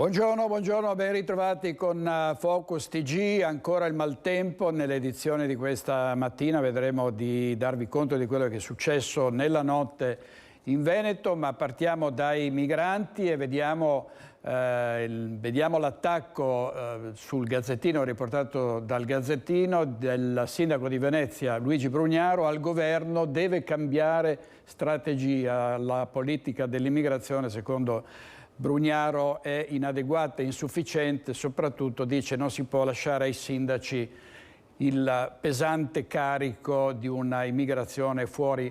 Buongiorno, ben ritrovati con Focus TG, ancora il maltempo nell'edizione di questa mattina, vedremo di darvi conto di quello che è successo nella notte in Veneto, ma partiamo dai migranti e vediamo l'attacco sul Gazzettino, riportato dal Gazzettino, del sindaco di Venezia Luigi Brugnaro al governo. Deve cambiare strategia, la politica dell'immigrazione secondo Brugnaro è inadeguata e insufficiente, soprattutto dice non si può lasciare ai sindaci il pesante carico di una immigrazione fuori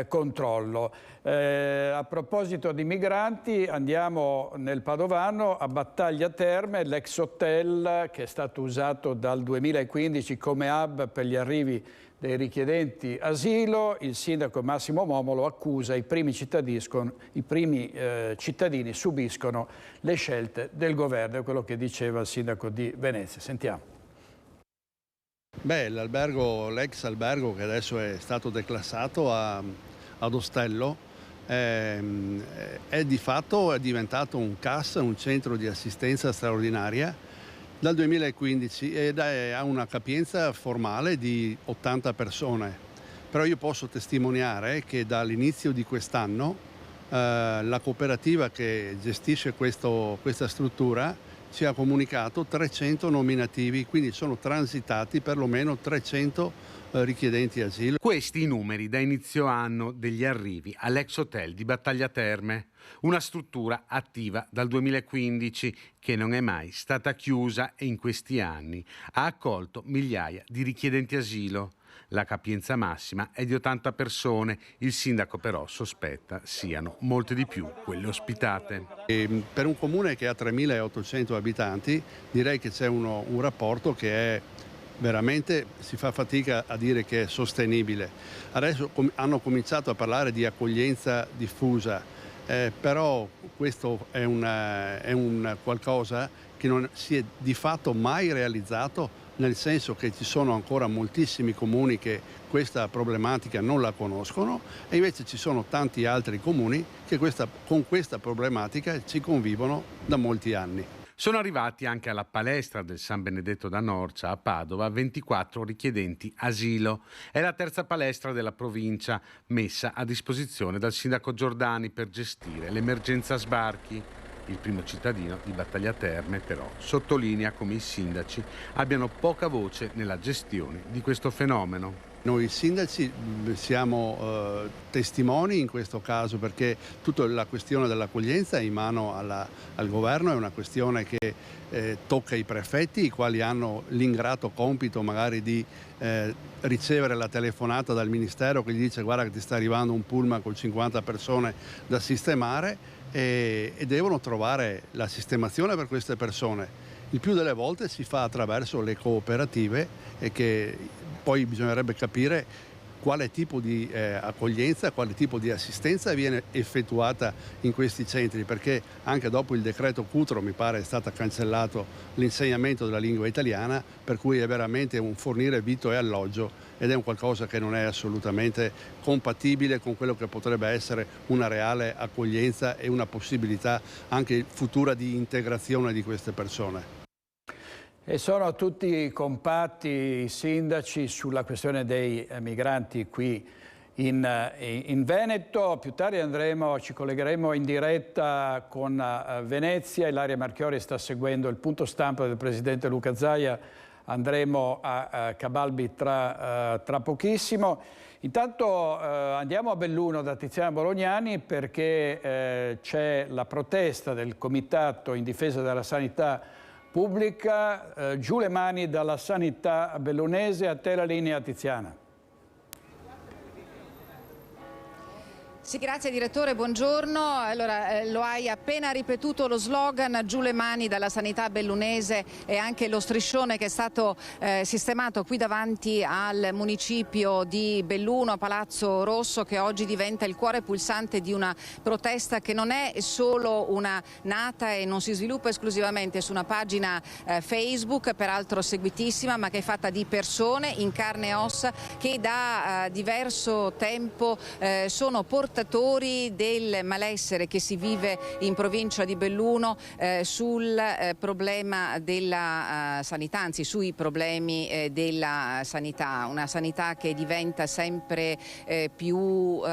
controllo. A proposito di migranti, andiamo nel Padovano, a Battaglia Terme, l'ex hotel che è stato usato dal 2015 come hub per gli arrivi dei richiedenti asilo. Il sindaco Massimo Momolo accusa i primi cittadini subiscono le scelte del governo, è quello che diceva il sindaco di Venezia. Sentiamo. Beh, l'ex albergo che adesso è stato declassato ad ostello è di fatto è diventato un CAS, un centro di assistenza straordinaria dal 2015 ed ha una capienza formale di 80 persone. Però io posso testimoniare che dall'inizio di quest'anno la cooperativa che gestisce questa struttura ci ha comunicato 300 nominativi, quindi sono transitati perlomeno 300 richiedenti asilo. Questi i numeri da inizio anno degli arrivi all'ex hotel di Battaglia Terme, una struttura attiva dal 2015 che non è mai stata chiusa e in questi anni ha accolto migliaia di richiedenti asilo. La capienza massima è di 80 persone, il sindaco però sospetta siano molte di più quelle ospitate. Per un comune che ha 3.800 abitanti direi che c'è un rapporto che è veramente, si fa fatica a dire che è sostenibile. Adesso hanno cominciato a parlare di accoglienza diffusa, però questo è un qualcosa che non si è di fatto mai realizzato, nel senso che ci sono ancora moltissimi comuni che questa problematica non la conoscono e invece ci sono tanti altri comuni che con questa problematica ci convivono da molti anni. Sono arrivati anche alla palestra del San Benedetto da Norcia a Padova 24 richiedenti asilo. È la terza palestra della provincia messa a disposizione dal sindaco Giordani per gestire l'emergenza sbarchi. Il primo cittadino di Battaglia Terme però sottolinea come i sindaci abbiano poca voce nella gestione di questo fenomeno. Noi sindaci siamo testimoni in questo caso perché tutta la questione dell'accoglienza è in mano al governo, è una questione che tocca i prefetti, i quali hanno l'ingrato compito magari di ricevere la telefonata dal ministero che gli dice guarda che ti sta arrivando un pullman con 50 persone da sistemare e devono trovare la sistemazione per queste persone. Il più delle volte si fa attraverso le cooperative e che poi bisognerebbe capire quale tipo di accoglienza, quale tipo di assistenza viene effettuata in questi centri, perché anche dopo il decreto Cutro mi pare è stato cancellato l'insegnamento della lingua italiana, per cui è veramente un fornire vitto e alloggio ed è un qualcosa che non è assolutamente compatibile con quello che potrebbe essere una reale accoglienza e una possibilità anche futura di integrazione di queste persone. E sono tutti compatti i sindaci sulla questione dei migranti qui in Veneto. Più tardi ci collegheremo in diretta con Venezia. Ilaria Marchiori sta seguendo il punto stampa del presidente Luca Zaia. Andremo a Cabalbi tra pochissimo. Intanto andiamo a Belluno da Tiziana Bolognani perché c'è la protesta del Comitato in difesa della sanità pubblica. Giù le mani dalla sanità bellunese. A te la linea, Tiziana. Sì, grazie direttore, buongiorno. Allora, lo hai appena ripetuto lo slogan, giù le mani dalla sanità bellunese, e anche lo striscione che è stato sistemato qui davanti al municipio di Belluno, a Palazzo Rosso, che oggi diventa il cuore pulsante di una protesta che non è solo una nata e non si sviluppa esclusivamente su una pagina Facebook, peraltro seguitissima, ma che è fatta di persone in carne e ossa che da diverso tempo sono portatrici portatori del malessere che si vive in provincia di Belluno sul problema della sanità, anzi sui problemi della sanità, una sanità che diventa sempre più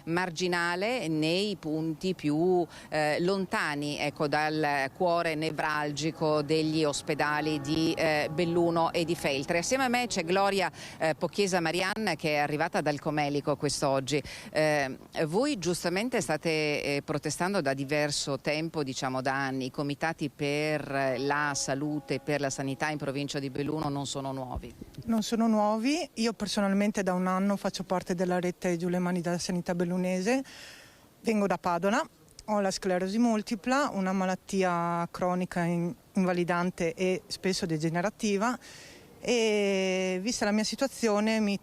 marginale nei punti più lontani, ecco, dal cuore nevralgico degli ospedali di Belluno e di Feltre. Assieme a me c'è Gloria Pocchiesa Marian, che è arrivata dal Comelico quest'oggi. Voi giustamente state protestando da diverso tempo, diciamo da anni. I comitati per la salute, per la sanità in provincia di Belluno non sono nuovi. Non sono nuovi, io personalmente da un anno faccio parte della rete Giù le Mani dalla Sanità Bellunese, vengo da Padova, ho la sclerosi multipla, una malattia cronica invalidante e spesso degenerativa, e vista la mia situazione mi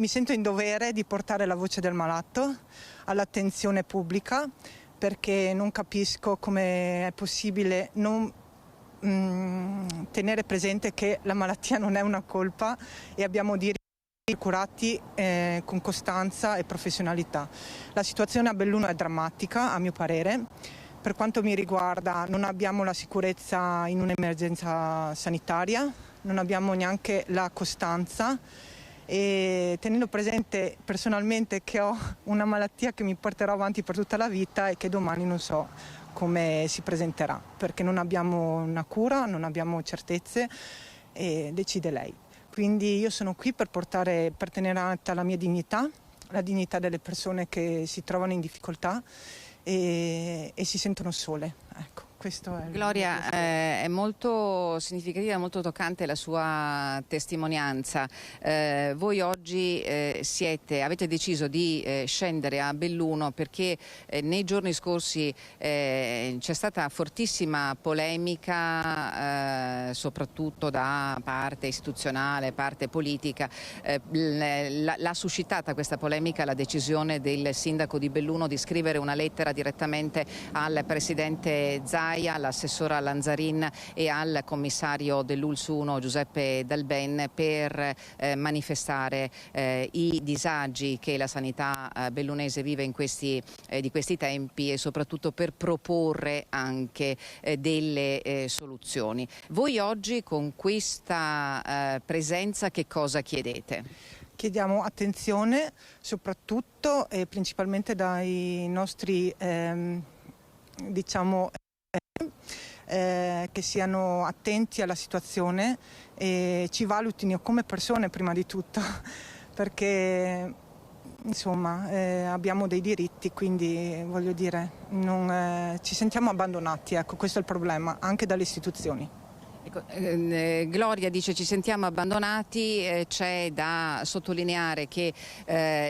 sento in dovere di portare la voce del malato all'attenzione pubblica, perché non capisco come è possibile non tenere presente che la malattia non è una colpa e abbiamo diritto di essere curati con costanza e professionalità. La situazione a Belluno è drammatica, a mio parere. Per quanto mi riguarda non abbiamo la sicurezza in un'emergenza sanitaria, non abbiamo neanche la costanza, e tenendo presente personalmente che ho una malattia che mi porterò avanti per tutta la vita e che domani non so come si presenterà, perché non abbiamo una cura, non abbiamo certezze e decide lei. Quindi io sono qui per tenere alta la mia dignità, la dignità delle persone che si trovano in difficoltà e si sentono sole. Ecco, questo è Gloria, è molto significativa, molto toccante la sua testimonianza. Voi oggi avete deciso di scendere a Belluno perché nei giorni scorsi c'è stata fortissima polemica, soprattutto da parte istituzionale, parte politica. L'ha suscitata questa polemica la decisione del sindaco di Belluno di scrivere una lettera direttamente al presidente Zaia, all'assessora Lanzarin e al commissario dell'ULSS 1 Giuseppe Dalben per manifestare i disagi che la sanità bellunese vive in di questi tempi e soprattutto per proporre anche delle soluzioni. Voi oggi con questa presenza che cosa chiedete? Chiediamo attenzione soprattutto e principalmente dai nostri che siano attenti alla situazione e ci valutino come persone prima di tutto, perché insomma abbiamo dei diritti, quindi voglio dire ci sentiamo abbandonati, ecco, questo è il problema anche dalle istituzioni. Gloria dice ci sentiamo abbandonati, c'è da sottolineare che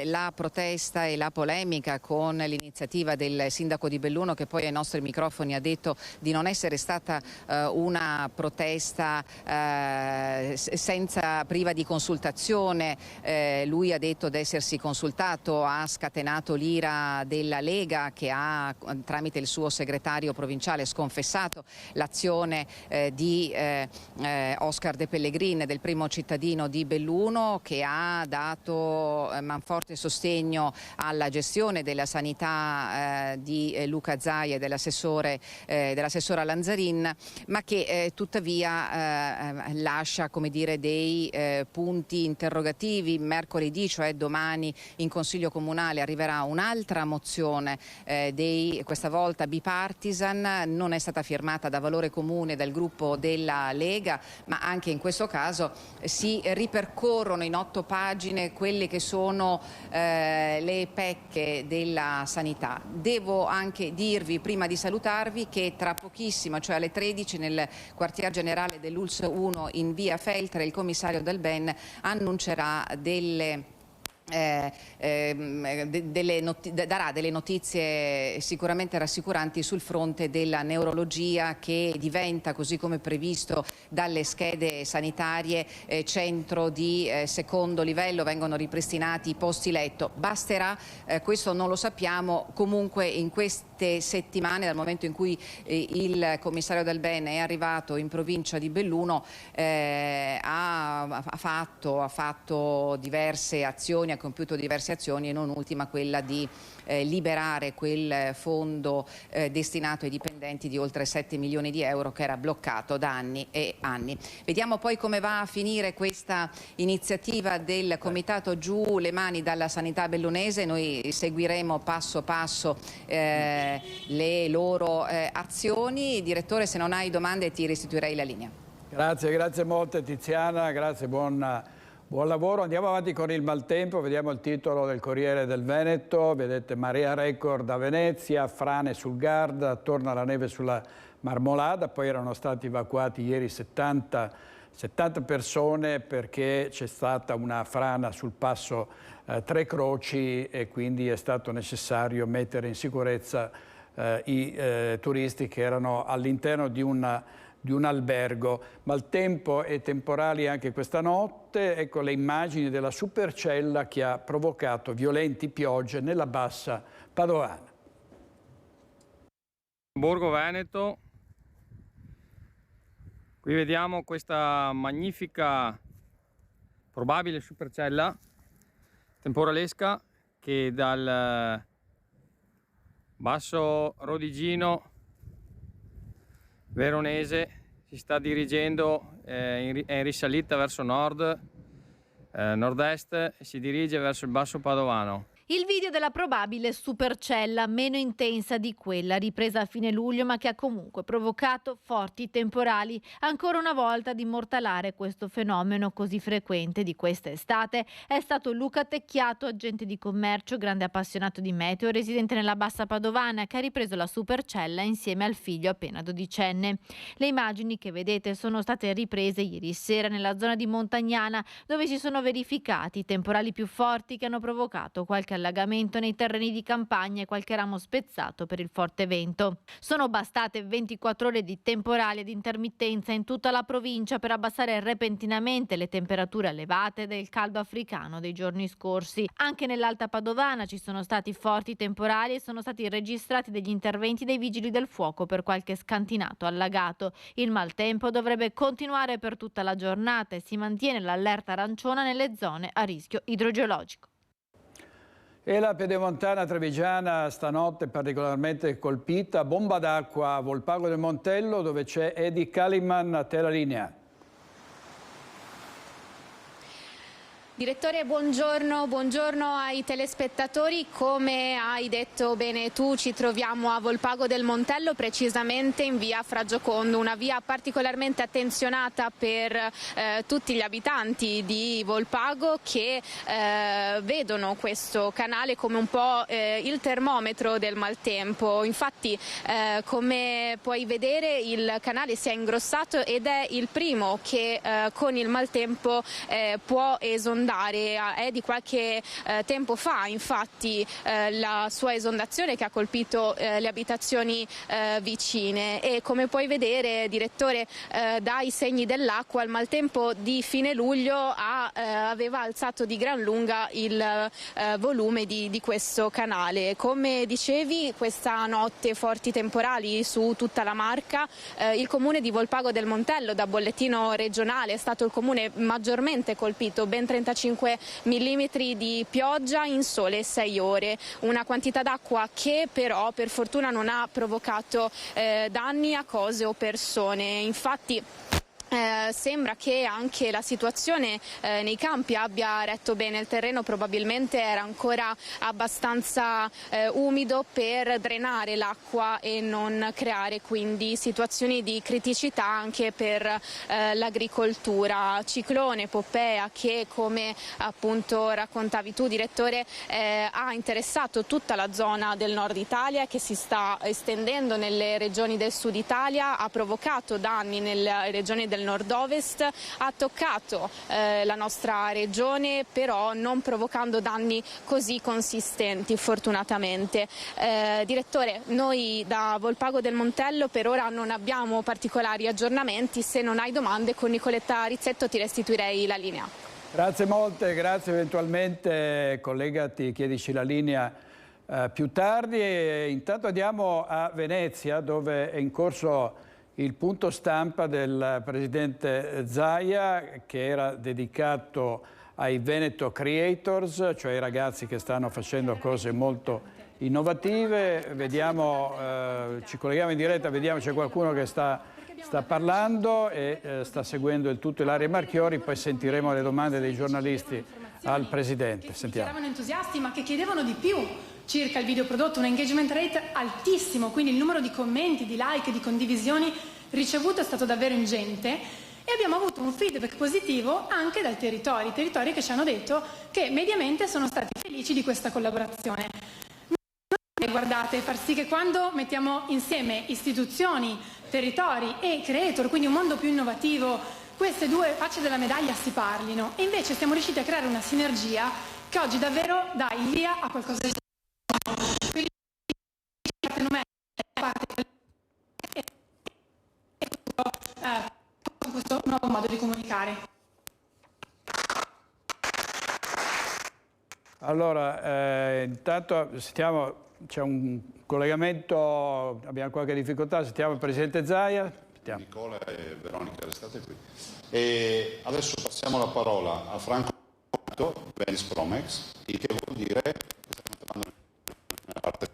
la protesta e la polemica con l'iniziativa del sindaco di Belluno, che poi ai nostri microfoni ha detto di non essere stata una protesta priva di consultazione, lui ha detto di essersi consultato, ha scatenato l'ira della Lega che ha tramite il suo segretario provinciale sconfessato l'azione di Oscar De Pellegrin, del primo cittadino di Belluno, che ha dato manforte sostegno alla gestione della sanità di Luca Zaia e dell'assessora Lanzarin, ma che tuttavia lascia, come dire, dei punti interrogativi. Mercoledì, cioè domani, in Consiglio Comunale arriverà un'altra mozione questa volta bipartisan, non è stata firmata da Valore Comune, dal gruppo della Lega, ma anche in questo caso si ripercorrono in 8 pagine quelle che sono le pecche della sanità. Devo anche dirvi, prima di salutarvi, che tra pochissimo, cioè alle 13, nel quartier generale dell'ULSS 1 in via Feltre, il commissario Dalben annuncerà darà delle notizie sicuramente rassicuranti sul fronte della neurologia, che diventa, così come previsto dalle schede sanitarie, centro di secondo livello. Vengono ripristinati i posti letto. Basterà? Questo non lo sappiamo. Comunque in questi 7 settimane dal momento in cui il commissario del bene è arrivato in provincia di Belluno, ha fatto diverse azioni, ha compiuto diverse azioni, e non ultima quella di liberare quel fondo destinato ai dipendenti di oltre 7 milioni di euro che era bloccato da anni e anni. Vediamo poi come va a finire questa iniziativa del Comitato Giù le mani dalla sanità bellunese. Noi seguiremo passo passo le loro azioni. Direttore, se non hai domande ti restituirei la linea. Grazie molte Tiziana, grazie, buon lavoro. Andiamo avanti con il maltempo, vediamo il titolo del Corriere del Veneto, vedete marea record a Venezia, frane sul Garda, torna la neve sulla Marmolada, poi erano stati evacuati ieri 70 persone perché c'è stata una frana sul passo Tre Croci e quindi è stato necessario mettere in sicurezza i turisti che erano all'interno di un albergo. Maltempo e temporali anche questa notte. Ecco le immagini della supercella che ha provocato violenti piogge nella bassa padovana. Borgo Veneto. Qui vediamo questa magnifica probabile supercella temporalesca che dal basso Rodigino veronese si sta dirigendo in risalita verso nord-est e si dirige verso il basso padovano. Il video della probabile supercella, meno intensa di quella ripresa a fine luglio, ma che ha comunque provocato forti temporali, ancora una volta ad immortalare questo fenomeno così frequente di questa estate è stato Luca Tecchiato, agente di commercio, grande appassionato di meteo, residente nella Bassa Padovana, che ha ripreso la supercella insieme al figlio appena dodicenne. Le immagini che vedete sono state riprese ieri sera nella zona di Montagnana, dove si sono verificati i temporali più forti che hanno provocato qualche allagamento nei terreni di campagna e qualche ramo spezzato per il forte vento. Sono bastate 24 ore di temporale ed intermittenza in tutta la provincia per abbassare repentinamente le temperature elevate del caldo africano dei giorni scorsi. Anche nell'Alta Padovana ci sono stati forti temporali e sono stati registrati degli interventi dei vigili del fuoco per qualche scantinato allagato. Il maltempo dovrebbe continuare per tutta la giornata e si mantiene l'allerta aranciona nelle zone a rischio idrogeologico. E la pedemontana trevigiana stanotte particolarmente colpita, bomba d'acqua a Volpago del Montello dove c'è Edi Kaliman, a te la linea. Direttore, buongiorno ai telespettatori. Come hai detto bene tu, ci troviamo a Volpago del Montello, precisamente in via Fra Giocondo, una via particolarmente attenzionata per tutti gli abitanti di Volpago che vedono questo canale come un po' il termometro del maltempo. Infatti, come puoi vedere, il canale si è ingrossato ed è il primo che con il maltempo può esondare. È di qualche tempo fa, infatti, la sua esondazione che ha colpito le abitazioni vicine e come puoi vedere, direttore, dai segni dell'acqua il maltempo di fine luglio aveva alzato di gran lunga il volume di questo canale. Come dicevi, questa notte forti temporali su tutta la Marca. Il comune di Volpago del Montello, da bollettino regionale, è stato il comune maggiormente colpito, ben 35 millimetri di pioggia in sole 6 ore, una quantità d'acqua che però per fortuna non ha provocato danni a cose o persone. Infatti sembra che anche la situazione nei campi abbia retto bene. Il terreno probabilmente era ancora abbastanza umido per drenare l'acqua e non creare quindi situazioni di criticità anche per l'agricoltura. Ciclone Poppea che, come appunto raccontavi tu, direttore, ha interessato tutta la zona del nord Italia, che si sta estendendo nelle regioni del sud Italia, ha provocato danni nelle regioni del nord-ovest, ha toccato la nostra regione, però non provocando danni così consistenti, fortunatamente. Direttore, noi da Volpago del Montello per ora non abbiamo particolari aggiornamenti. Se non hai domande, con Nicoletta Rizzetto ti restituirei la linea. Grazie molte, grazie. Eventualmente collegati, chiedici la linea più tardi. E intanto andiamo a Venezia, dove è in corso il punto stampa del presidente Zaia, che era dedicato ai Veneto Creators, cioè ai ragazzi che stanno facendo cose molto innovative. Vediamo, ci colleghiamo in diretta, vediamo, c'è qualcuno che sta parlando e sta seguendo il tutto Ilaria Marchiori, poi sentiremo le domande dei giornalisti al presidente. Sentiamo. Erano entusiasti ma che chiedevano di più circa il video prodotto, un engagement rate altissimo, quindi il numero di commenti, di like, di condivisioni ricevuto è stato davvero ingente e abbiamo avuto un feedback positivo anche dai territori che ci hanno detto che mediamente sono stati felici di questa collaborazione. Guardate, far sì che quando mettiamo insieme istituzioni, territori e creator, quindi un mondo più innovativo, queste due facce della medaglia si parlino, e invece siamo riusciti a creare una sinergia che oggi davvero dà il via a qualcosa di quindi secondo me è parte questo nuovo modo di comunicare. Allora, intanto sentiamo, c'è un collegamento, abbiamo qualche difficoltà, sentiamo il presidente Zaia. Sentiamo. Nicola e Veronica, restate qui. E adesso passiamo la parola a Franco Venice Promex, il che vuol dire che stiamo entrando nella parte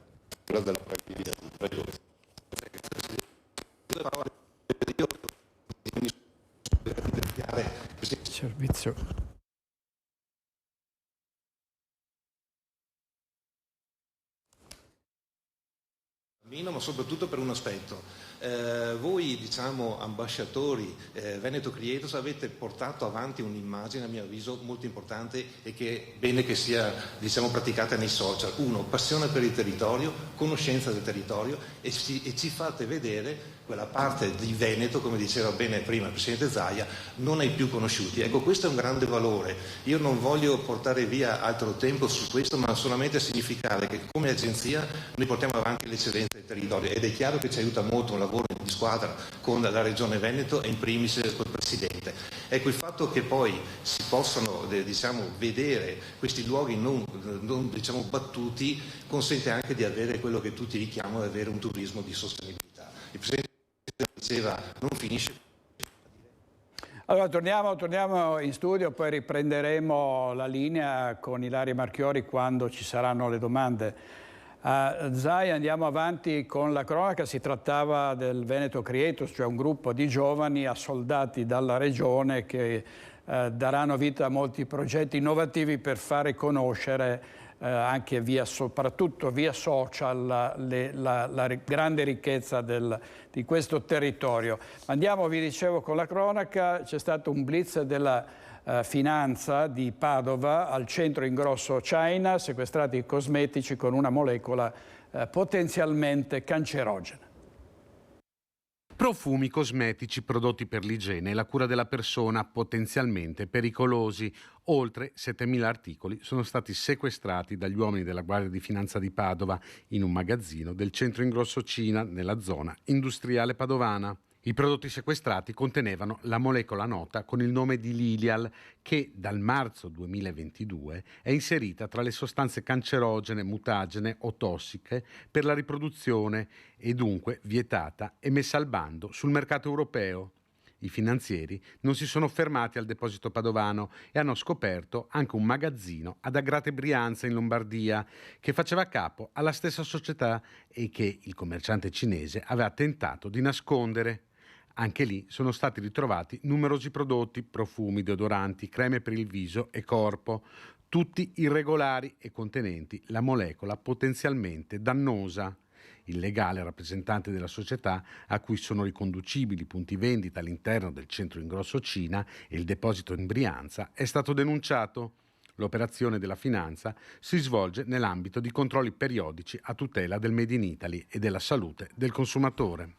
della previsione. Prego. Servizio. Ma soprattutto per un aspetto. Voi, diciamo, ambasciatori Veneto Creators, avete portato avanti un'immagine, a mio avviso, molto importante e che è bene che sia, diciamo, praticata nei social. Uno, passione per il territorio, conoscenza del territorio e ci fate vedere quella parte di Veneto, come diceva bene prima il Presidente Zaia, non ai più conosciuti. Ecco, questo è un grande valore. Io non voglio portare via altro tempo su questo, ma solamente a significare che come agenzia noi portiamo avanti l'eccellenza del territorio ed è chiaro che ci aiuta molto un lavoro di squadra con la Regione Veneto e in primis col Presidente. Ecco, il fatto che poi si possano, diciamo, vedere questi luoghi non diciamo, battuti consente anche di avere quello che tutti richiamano, di avere un turismo di sostenibilità. Il Presidente diceva non finisce. Allora torniamo in studio, poi riprenderemo la linea con Ilaria Marchiori quando ci saranno le domande. Zaia, andiamo avanti con la cronaca. Si trattava del Veneto Creators, cioè un gruppo di giovani assoldati dalla regione che daranno vita a molti progetti innovativi per fare conoscere anche soprattutto via social la grande ricchezza di questo territorio. Andiamo, vi dicevo, con la cronaca. C'è stato un blitz della finanza di Padova al centro ingrosso China, sequestrati cosmetici con una molecola potenzialmente cancerogena. Profumi cosmetici prodotti per l'igiene e la cura della persona potenzialmente pericolosi. Oltre 7.000 articoli sono stati sequestrati dagli uomini della Guardia di Finanza di Padova in un magazzino del centro ingrosso Cina nella zona industriale padovana. I prodotti sequestrati contenevano la molecola nota con il nome di Lilial, che dal marzo 2022 è inserita tra le sostanze cancerogene, mutagene o tossiche per la riproduzione e dunque vietata e messa al bando sul mercato europeo. I finanzieri non si sono fermati al deposito padovano e hanno scoperto anche un magazzino ad Agrate Brianza in Lombardia che faceva capo alla stessa società e che il commerciante cinese aveva tentato di nascondere. Anche lì sono stati ritrovati numerosi prodotti, profumi, deodoranti, creme per il viso e corpo, tutti irregolari e contenenti la molecola potenzialmente dannosa. Il legale rappresentante della società, a cui sono riconducibili punti vendita all'interno del centro ingrosso Cina e il deposito in Brianza, è stato denunciato. L'operazione della finanza si svolge nell'ambito di controlli periodici a tutela del Made in Italy e della salute del consumatore.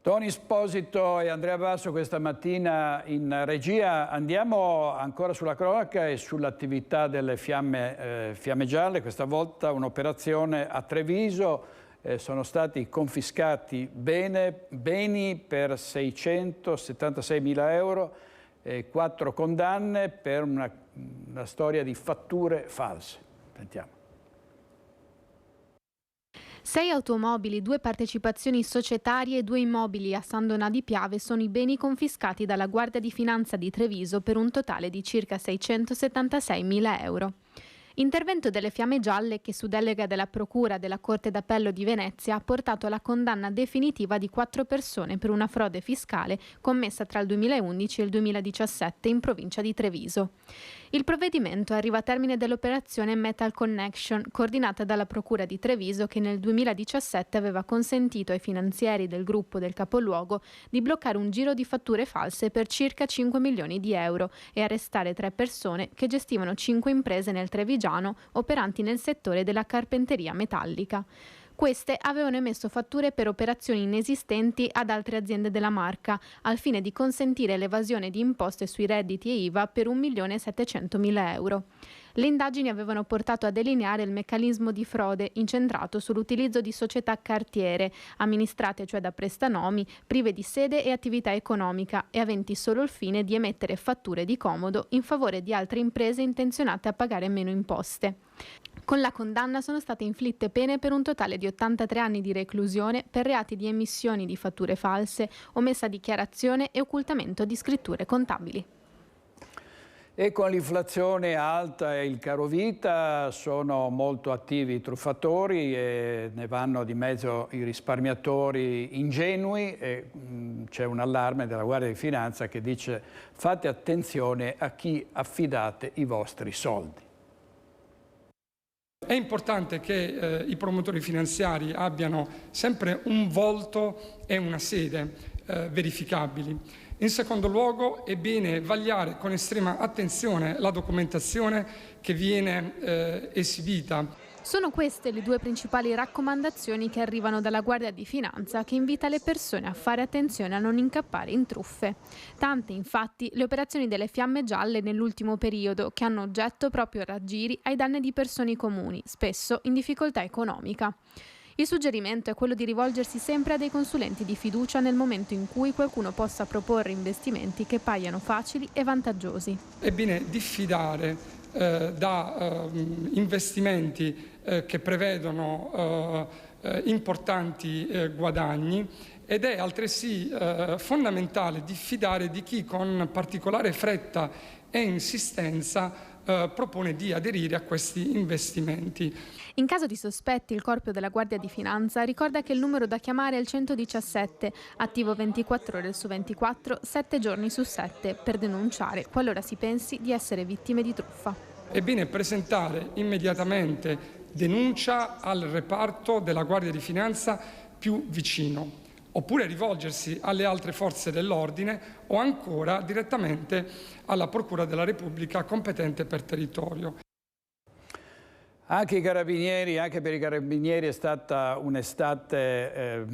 Tony Esposito e Andrea Basso questa mattina in regia. Andiamo ancora sulla cronaca e sull'attività delle fiamme gialle. Questa volta un'operazione a Treviso. Sono stati confiscati beni per 676.000 euro e 4 condanne per una storia di fatture false. Sentiamo. 6 automobili, 2 partecipazioni societarie e 2 immobili a San Donà di Piave sono i beni confiscati dalla Guardia di Finanza di Treviso per un totale di circa 676.000 euro. Intervento delle Fiamme Gialle che su delega della Procura della Corte d'Appello di Venezia ha portato alla condanna definitiva di 4 persone per una frode fiscale commessa tra il 2011 e il 2017 in provincia di Treviso. Il provvedimento arriva a termine dell'operazione Metal Connection, coordinata dalla Procura di Treviso, che nel 2017 aveva consentito ai finanzieri del gruppo del capoluogo di bloccare un giro di fatture false per circa 5 milioni di euro e arrestare 3 persone che gestivano 5 imprese nel Trevigiano operanti nel settore della carpenteria metallica. Queste avevano emesso fatture per operazioni inesistenti ad altre aziende della marca, al fine di consentire l'evasione di imposte sui redditi e IVA per 1.700.000 euro. Le indagini avevano portato a delineare il meccanismo di frode incentrato sull'utilizzo di società cartiere, amministrate cioè da prestanomi, prive di sede e attività economica e aventi solo il fine di emettere fatture di comodo in favore di altre imprese intenzionate a pagare meno imposte. Con la condanna sono state inflitte pene per un totale di 83 anni di reclusione per reati di emissioni di fatture false, omessa dichiarazione e occultamento di scritture contabili. E con l'inflazione alta e il carovita sono molto attivi i truffatori e ne vanno di mezzo i risparmiatori ingenui e c'è un allarme della Guardia di Finanza che dice: fate attenzione a chi affidate i vostri soldi. È importante che i promotori finanziari abbiano sempre un volto e una sede verificabili. In secondo luogo è bene vagliare con estrema attenzione la documentazione che viene esibita. Sono queste le 2 principali raccomandazioni che arrivano dalla Guardia di Finanza, che invita le persone a fare attenzione a non incappare in truffe. Tante, infatti, le operazioni delle Fiamme Gialle nell'ultimo periodo, che hanno oggetto proprio raggiri ai danni di persone comuni, spesso in difficoltà economica. Il suggerimento è quello di rivolgersi sempre a dei consulenti di fiducia nel momento in cui qualcuno possa proporre investimenti che paiano facili e vantaggiosi. È bene diffidare da investimenti che prevedono importanti guadagni ed è altresì fondamentale diffidare di chi con particolare fretta e insistenza propone di aderire a questi investimenti. In caso di sospetti, il Corpo della Guardia di Finanza ricorda che il numero da chiamare è il 117, attivo 24 ore su 24, 7 giorni su 7, per denunciare qualora si pensi di essere vittime di truffa. È bene presentare immediatamente denuncia al reparto della Guardia di Finanza più vicino, oppure rivolgersi alle altre forze dell'ordine o ancora direttamente alla Procura della Repubblica competente per territorio. Anche per i carabinieri è stata un'estate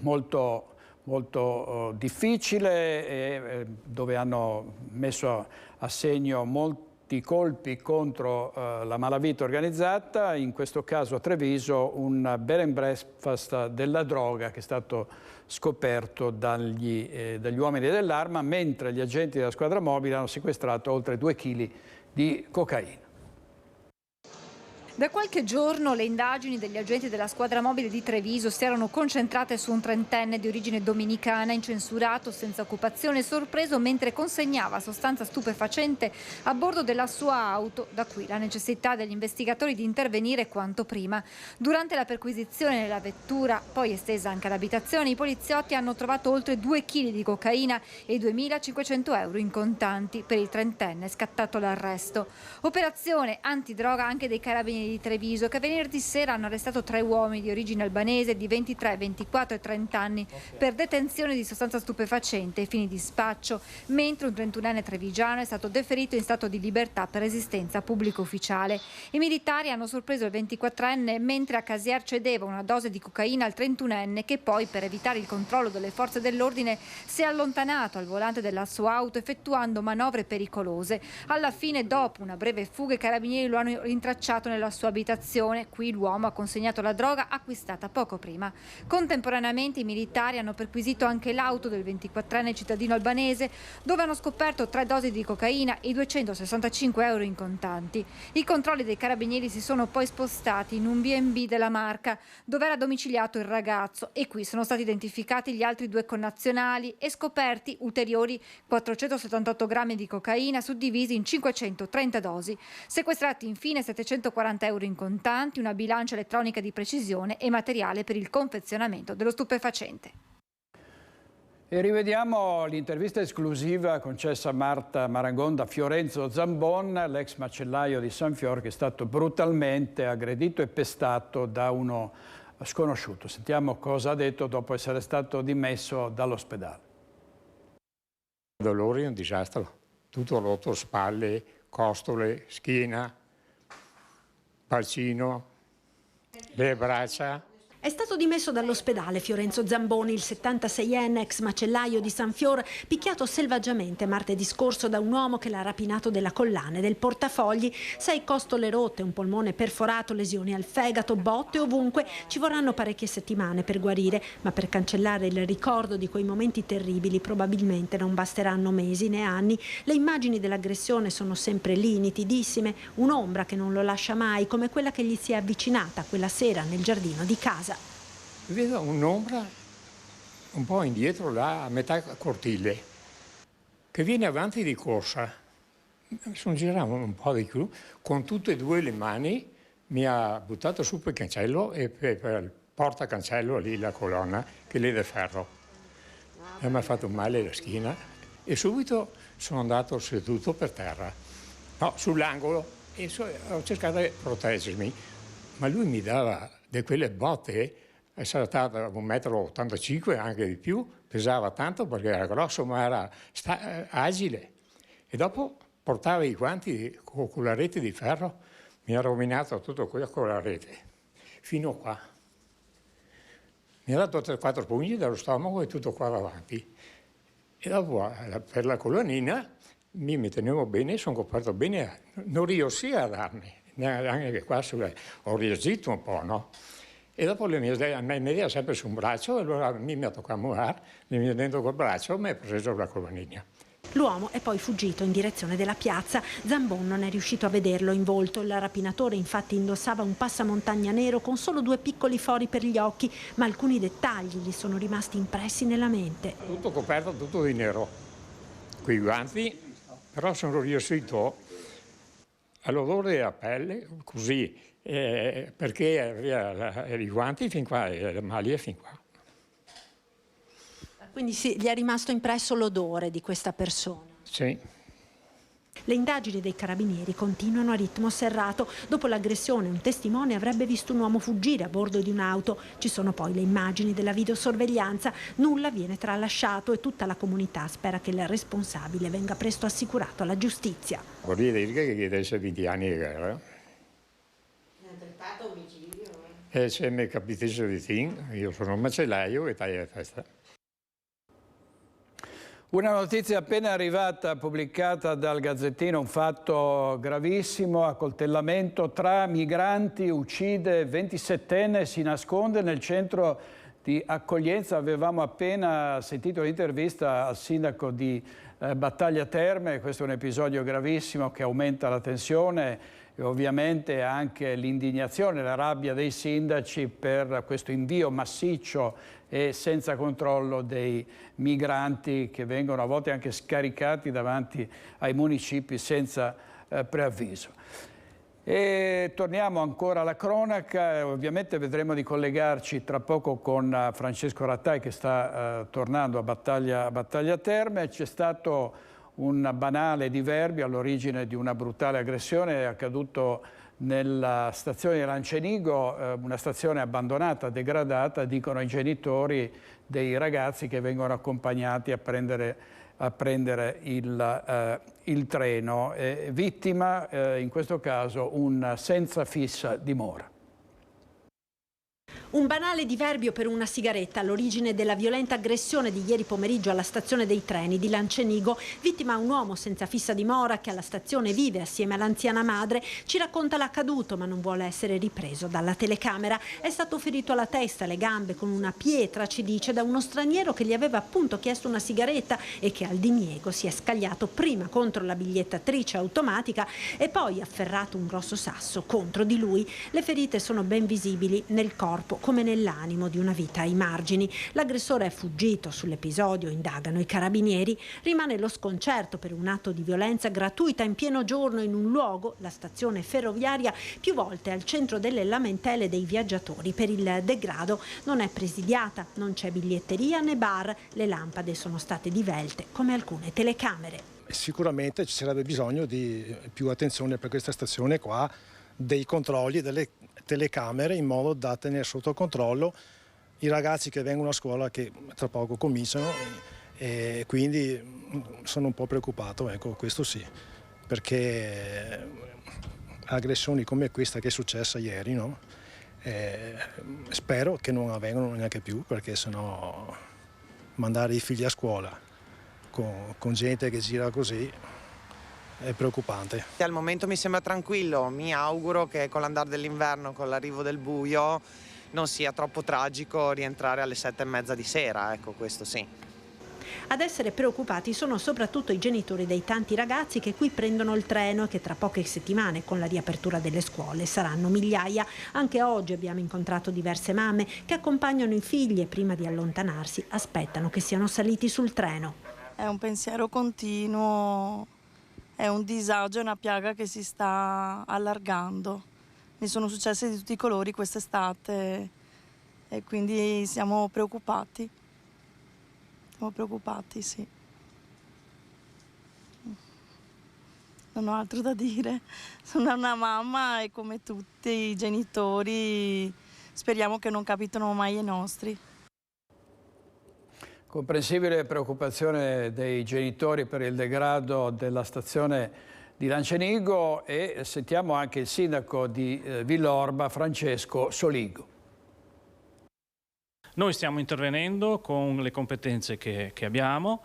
molto difficile dove hanno messo a segno molti colpi contro la malavita organizzata, in questo caso a Treviso un bed and breakfast della droga che è stato scoperto dagli uomini dell'Arma, mentre gli agenti della squadra mobile hanno sequestrato oltre 2 kg di cocaina. Da qualche giorno le indagini degli agenti della squadra mobile di Treviso si erano concentrate su un 30enne di origine dominicana incensurato, senza occupazione, sorpreso mentre consegnava sostanza stupefacente a bordo della sua auto. Da qui la necessità degli investigatori di intervenire quanto prima. Durante la perquisizione nella vettura, poi estesa anche all'abitazione, i poliziotti hanno trovato oltre 2 kg di cocaina e 2.500 euro in contanti. Per il 30enne è scattato l'arresto. Operazione antidroga anche dei carabinieri di Treviso, che venerdì sera hanno arrestato 3 uomini di origine albanese di 23, 24 e 30 anni per detenzione di sostanza stupefacente ai fini di spaccio, mentre un 31enne trevigiano è stato deferito in stato di libertà per resistenza pubblico ufficiale. I militari hanno sorpreso il 24enne mentre a Casier cedeva una dose di cocaina al 31enne, che poi, per evitare il controllo delle forze dell'ordine, si è allontanato al volante della sua auto effettuando manovre pericolose. Alla fine, dopo una breve fuga, i carabinieri lo hanno rintracciato nella sua abitazione. Qui l'uomo ha consegnato la droga acquistata poco prima. Contemporaneamente i militari hanno perquisito anche l'auto del 24enne cittadino albanese, dove hanno scoperto 3 dosi di cocaina e 265 euro in contanti. I controlli dei carabinieri si sono poi spostati in un B&B della Marca, dove era domiciliato il ragazzo, e qui sono stati identificati gli altri 2 connazionali e scoperti ulteriori 478 grammi di cocaina suddivisi in 530 dosi. Sequestrati infine 740 euro in contanti, una bilancia elettronica di precisione e materiale per il confezionamento dello stupefacente. E rivediamo l'intervista esclusiva concessa a Marta Marangon da Fiorenzo Zambon, l'ex macellaio di San Fior, che è stato brutalmente aggredito e pestato da uno sconosciuto. Sentiamo cosa ha detto dopo essere stato dimesso dall'ospedale. Il dolore è un disastro, tutto rotto, spalle, costole, schiena, bacino, le braccia. È stato dimesso dall'ospedale Fiorenzo Zamboni, il 76enne ex macellaio di San Fior, picchiato selvaggiamente martedì scorso da un uomo che l'ha rapinato della collana e del portafogli. 6 costole rotte, un polmone perforato, lesioni al fegato, botte ovunque. Ci vorranno parecchie settimane per guarire, ma per cancellare il ricordo di quei momenti terribili probabilmente non basteranno mesi né anni. Le immagini dell'aggressione sono sempre lì, nitidissime, un'ombra che non lo lascia mai, come quella che gli si è avvicinata quella sera nel giardino di casa. Vedo un'ombra un po' indietro là, a metà cortile, che viene avanti di corsa. Mi sono girato un po' di più, con tutte e 2 le mani mi ha buttato su per il cancello e per il portacancello lì, la colonna, che è di ferro. E mi ha fatto male la schiena e subito sono andato seduto per terra, no, sull'angolo, e ho cercato di proteggermi. Ma lui mi dava di quelle botte. È stato 1,85 m, anche di più, pesava tanto perché era grosso, ma era agile. E dopo portava i guanti con la rete di ferro, mi ha rovinato tutto qui con la rete, fino qua. Mi ha dato 3-4 pugni dallo stomaco e tutto qua davanti. E dopo, per la colonnina, mi tenevo bene, sono coperto bene, non riuscivo a darmi, neanche qua ho reagito un po', no? E dopo mi metteva sempre su un braccio, e allora mi ha toccato a muovere, mi ha dentro col braccio e mi ha preso la colonnina. L'uomo è poi fuggito in direzione della piazza. Zambon non è riuscito a vederlo in volto. Il rapinatore infatti indossava un passamontagna nero con solo 2 piccoli fori per gli occhi, ma alcuni dettagli gli sono rimasti impressi nella mente. Tutto coperto, tutto di nero. Quei guanti, però sono riuscito all'odore della pelle, così, perché aveva i guanti fin qua e le maglie fin qua. Quindi sì, gli è rimasto impresso l'odore di questa persona? Sì. Le indagini dei carabinieri continuano a ritmo serrato. Dopo l'aggressione un testimone avrebbe visto un uomo fuggire a bordo di un'auto. Ci sono poi le immagini della videosorveglianza. Nulla viene tralasciato e tutta la comunità spera che il responsabile venga presto assicurato alla giustizia. Vuol dire che adesso 20 anni di guerra. E se mi capitasse di te, io sono un macellaio e taglio la testa. Una notizia appena arrivata, pubblicata dal Gazzettino, un fatto gravissimo, accoltellamento tra migranti, uccide 27enne, si nasconde nel centro di accoglienza. Avevamo appena sentito l'intervista al sindaco di Battaglia Terme. Questo è un episodio gravissimo che aumenta la tensione e ovviamente anche l'indignazione, la rabbia dei sindaci per questo invio massiccio e senza controllo dei migranti che vengono a volte anche scaricati davanti ai municipi senza preavviso. E torniamo ancora alla cronaca, ovviamente vedremo di collegarci tra poco con Francesco Rattai che sta tornando a Battaglia Terme. C'è stato un banale diverbio all'origine di una brutale aggressione, è accaduto nella stazione di Lancenigo, una stazione abbandonata, degradata, dicono i genitori dei ragazzi che vengono accompagnati a prendere il treno. Vittima, in questo caso, un senza fissa dimora. Un banale diverbio per una sigaretta all'origine della violenta aggressione di ieri pomeriggio alla stazione dei treni di Lancenigo. Vittima un uomo senza fissa dimora che alla stazione vive assieme all'anziana madre. Ci racconta l'accaduto ma non vuole essere ripreso dalla telecamera. È stato ferito alla testa e alle gambe con una pietra, ci dice, da uno straniero che gli aveva appunto chiesto una sigaretta e che al diniego si è scagliato prima contro la bigliettatrice automatica e poi afferrato un grosso sasso contro di lui. Le ferite sono ben visibili nel corpo come nell'animo di una vita ai margini. L'aggressore è fuggito. Sull'episodio indagano i carabinieri. Rimane lo sconcerto per un atto di violenza gratuita in pieno giorno in un luogo, la stazione ferroviaria, più volte al centro delle lamentele dei viaggiatori per il degrado. Non è presidiata, non c'è biglietteria né bar, le lampade sono state divelte come alcune telecamere. Sicuramente ci sarebbe bisogno di più attenzione per questa stazione qua, dei controlli, delle telecamere, in modo da tenere sotto controllo i ragazzi che vengono a scuola, che tra poco cominciano, e quindi sono un po' preoccupato, ecco, questo sì, perché aggressioni come questa che è successa ieri, no? Spero che non avvengano neanche più, perché sennò mandare i figli a scuola con gente che gira così è preoccupante. Al momento mi sembra tranquillo, mi auguro che con l'andare dell'inverno, con l'arrivo del buio, non sia troppo tragico rientrare alle 7:30 di sera, ecco, questo sì. Ad essere preoccupati sono soprattutto i genitori dei tanti ragazzi che qui prendono il treno e che tra poche settimane, con la riapertura delle scuole, saranno migliaia. Anche oggi abbiamo incontrato diverse mamme che accompagnano i figli e prima di allontanarsi aspettano che siano saliti sul treno. È un pensiero continuo, è un disagio, è una piaga che si sta allargando. Ne sono successe di tutti i colori quest'estate e quindi siamo preoccupati. Siamo preoccupati, sì. Non ho altro da dire. Sono una mamma e come tutti i genitori speriamo che non capitino mai ai nostri. Comprensibile preoccupazione dei genitori per il degrado della stazione di Lancenigo, e sentiamo anche il sindaco di Villorba, Francesco Soligo. Noi stiamo intervenendo con le competenze che abbiamo.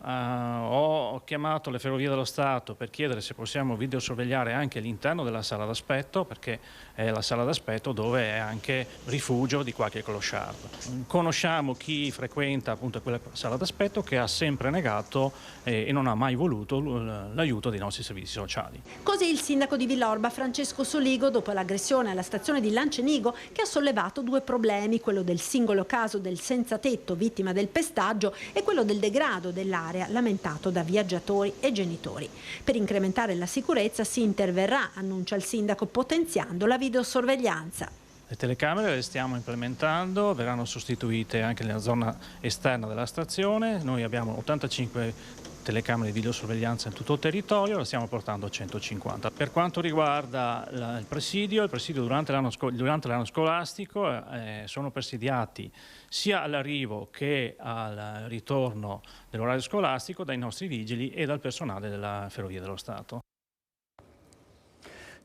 Ho chiamato le Ferrovie dello Stato per chiedere se possiamo videosorvegliare anche all'interno della sala d'aspetto, perché è la sala d'aspetto dove è anche rifugio di qualche closhardo. Conosciamo chi frequenta appunto quella sala d'aspetto, che ha sempre negato e non ha mai voluto l'aiuto dei nostri servizi sociali. Così il sindaco di Villorba, Francesco Soligo, dopo l'aggressione alla stazione di Lancenigo, che ha sollevato due problemi, quello del singolo caso del senza tetto vittima del pestaggio e quello del degrado dell'area lamentato da viaggiatori e genitori. Per incrementare la sicurezza si interverrà, annuncia il sindaco, potenziando la videosorveglianza. Le telecamere le stiamo implementando, verranno sostituite anche nella zona esterna della stazione. Noi abbiamo 85 telecamere di videosorveglianza in tutto il territorio, la stiamo portando a 150. Per quanto riguarda il presidio durante l'anno scolastico sono presidiati sia all'arrivo che al ritorno dell'orario scolastico dai nostri vigili e dal personale della Ferrovia dello Stato.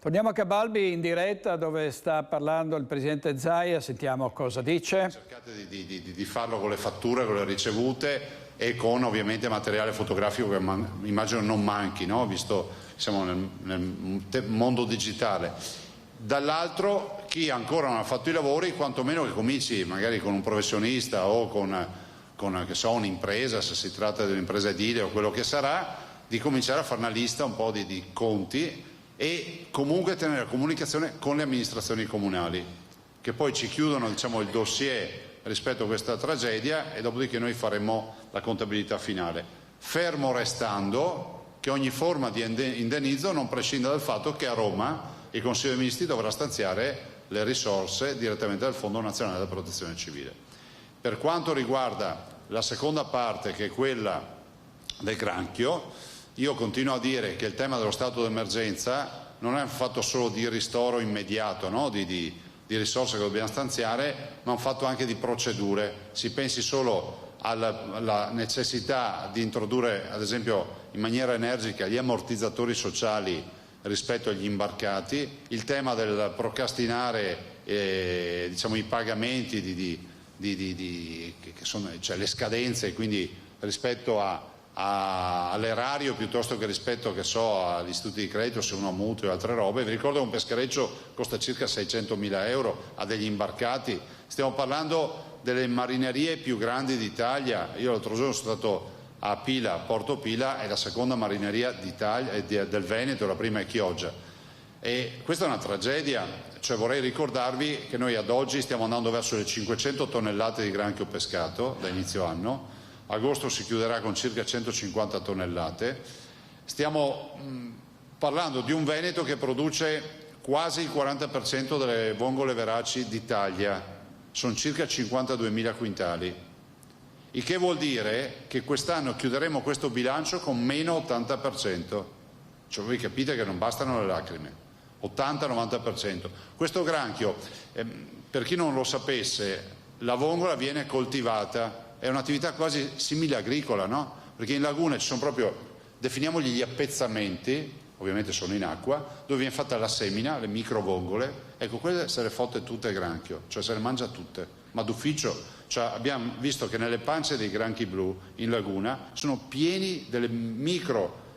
Torniamo a Cabalbi in diretta, dove sta parlando il presidente Zaia, sentiamo cosa dice. Cercate di farlo con le fatture, con le ricevute e con ovviamente materiale fotografico che immagino non manchi, no? Visto che siamo nel mondo digitale. Dall'altro, chi ancora non ha fatto i lavori, quantomeno che cominci magari con un professionista o con che so, un'impresa, se si tratta di un'impresa edile o quello che sarà, di cominciare a fare una lista un po' di conti e comunque tenere comunicazione con le amministrazioni comunali, che poi ci chiudono, diciamo, il dossier rispetto a questa tragedia e dopodiché noi faremo la contabilità finale, fermo restando che ogni forma di indennizzo non prescinda dal fatto che a Roma il Consiglio dei Ministri dovrà stanziare le risorse direttamente dal Fondo Nazionale della Protezione Civile. Per quanto riguarda la seconda parte, che è quella del granchio, io continuo a dire che il tema dello stato d'emergenza non è un fatto solo di ristoro immediato, no? di risorse che dobbiamo stanziare, ma un fatto anche di procedure. Si pensi solo alla necessità di introdurre, ad esempio in maniera energica, gli ammortizzatori sociali rispetto agli imbarcati, il tema del procrastinare diciamo, i pagamenti che sono, cioè le scadenze, quindi rispetto all'erario piuttosto che rispetto, che so, agli istituti di credito, se uno ha mutui o altre robe. Vi ricordo che un peschereccio costa circa 600.000 euro a degli imbarcati. Stiamo parlando delle marinerie più grandi d'Italia. Io l'altro giorno sono stato a Pila, Porto Pila, è la seconda marineria d'Italia, del Veneto, la prima è Chioggia. E questa è una tragedia, cioè vorrei ricordarvi che noi ad oggi stiamo andando verso le 500 tonnellate di granchio pescato da inizio anno, agosto si chiuderà con circa 150 tonnellate, stiamo parlando di un Veneto che produce quasi il 40% delle vongole veraci d'Italia, sono circa 52.000 quintali. Il che vuol dire che quest'anno chiuderemo questo bilancio con meno 80%. Cioè voi capite che non bastano le lacrime. 80-90%. Questo granchio, per chi non lo sapesse, la vongola viene coltivata, è un'attività quasi simile agricola, no? Perché in laguna ci sono proprio, definiamogli gli appezzamenti, ovviamente sono in acqua, dove viene fatta la semina, le microvongole, ecco quelle se le fotte tutte il granchio, cioè se le mangia tutte, ma d'ufficio. Cioè abbiamo visto che nelle pance dei granchi blu in laguna sono pieni delle micro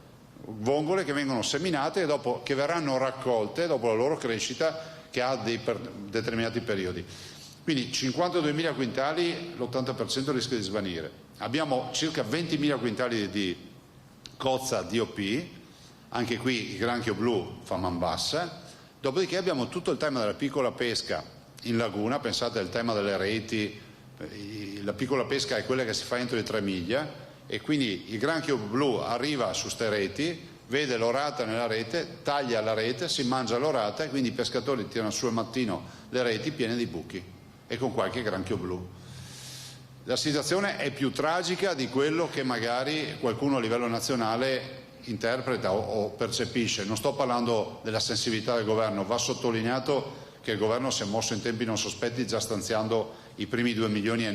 vongole che vengono seminate e dopo che verranno raccolte dopo la loro crescita, che ha dei determinati periodi. Quindi 52.000 quintali, l'80% rischia di svanire. Abbiamo circa 20.000 quintali di cozza DOP, anche qui il granchio blu fa man bassa. Dopodiché abbiamo tutto il tema della piccola pesca in laguna, pensate al tema delle reti. La piccola pesca è quella che si fa entro le 3 miglia e quindi il granchio blu arriva su ste reti, vede l'orata nella rete, taglia la rete, si mangia l'orata e quindi i pescatori tirano su al mattino le reti piene di buchi e con qualche granchio blu. La situazione è più tragica di quello che magari qualcuno a livello nazionale interpreta o percepisce. Non sto parlando della sensibilità del governo, va sottolineato che il governo si è mosso in tempi non sospetti già stanziando i primi 2,9 milioni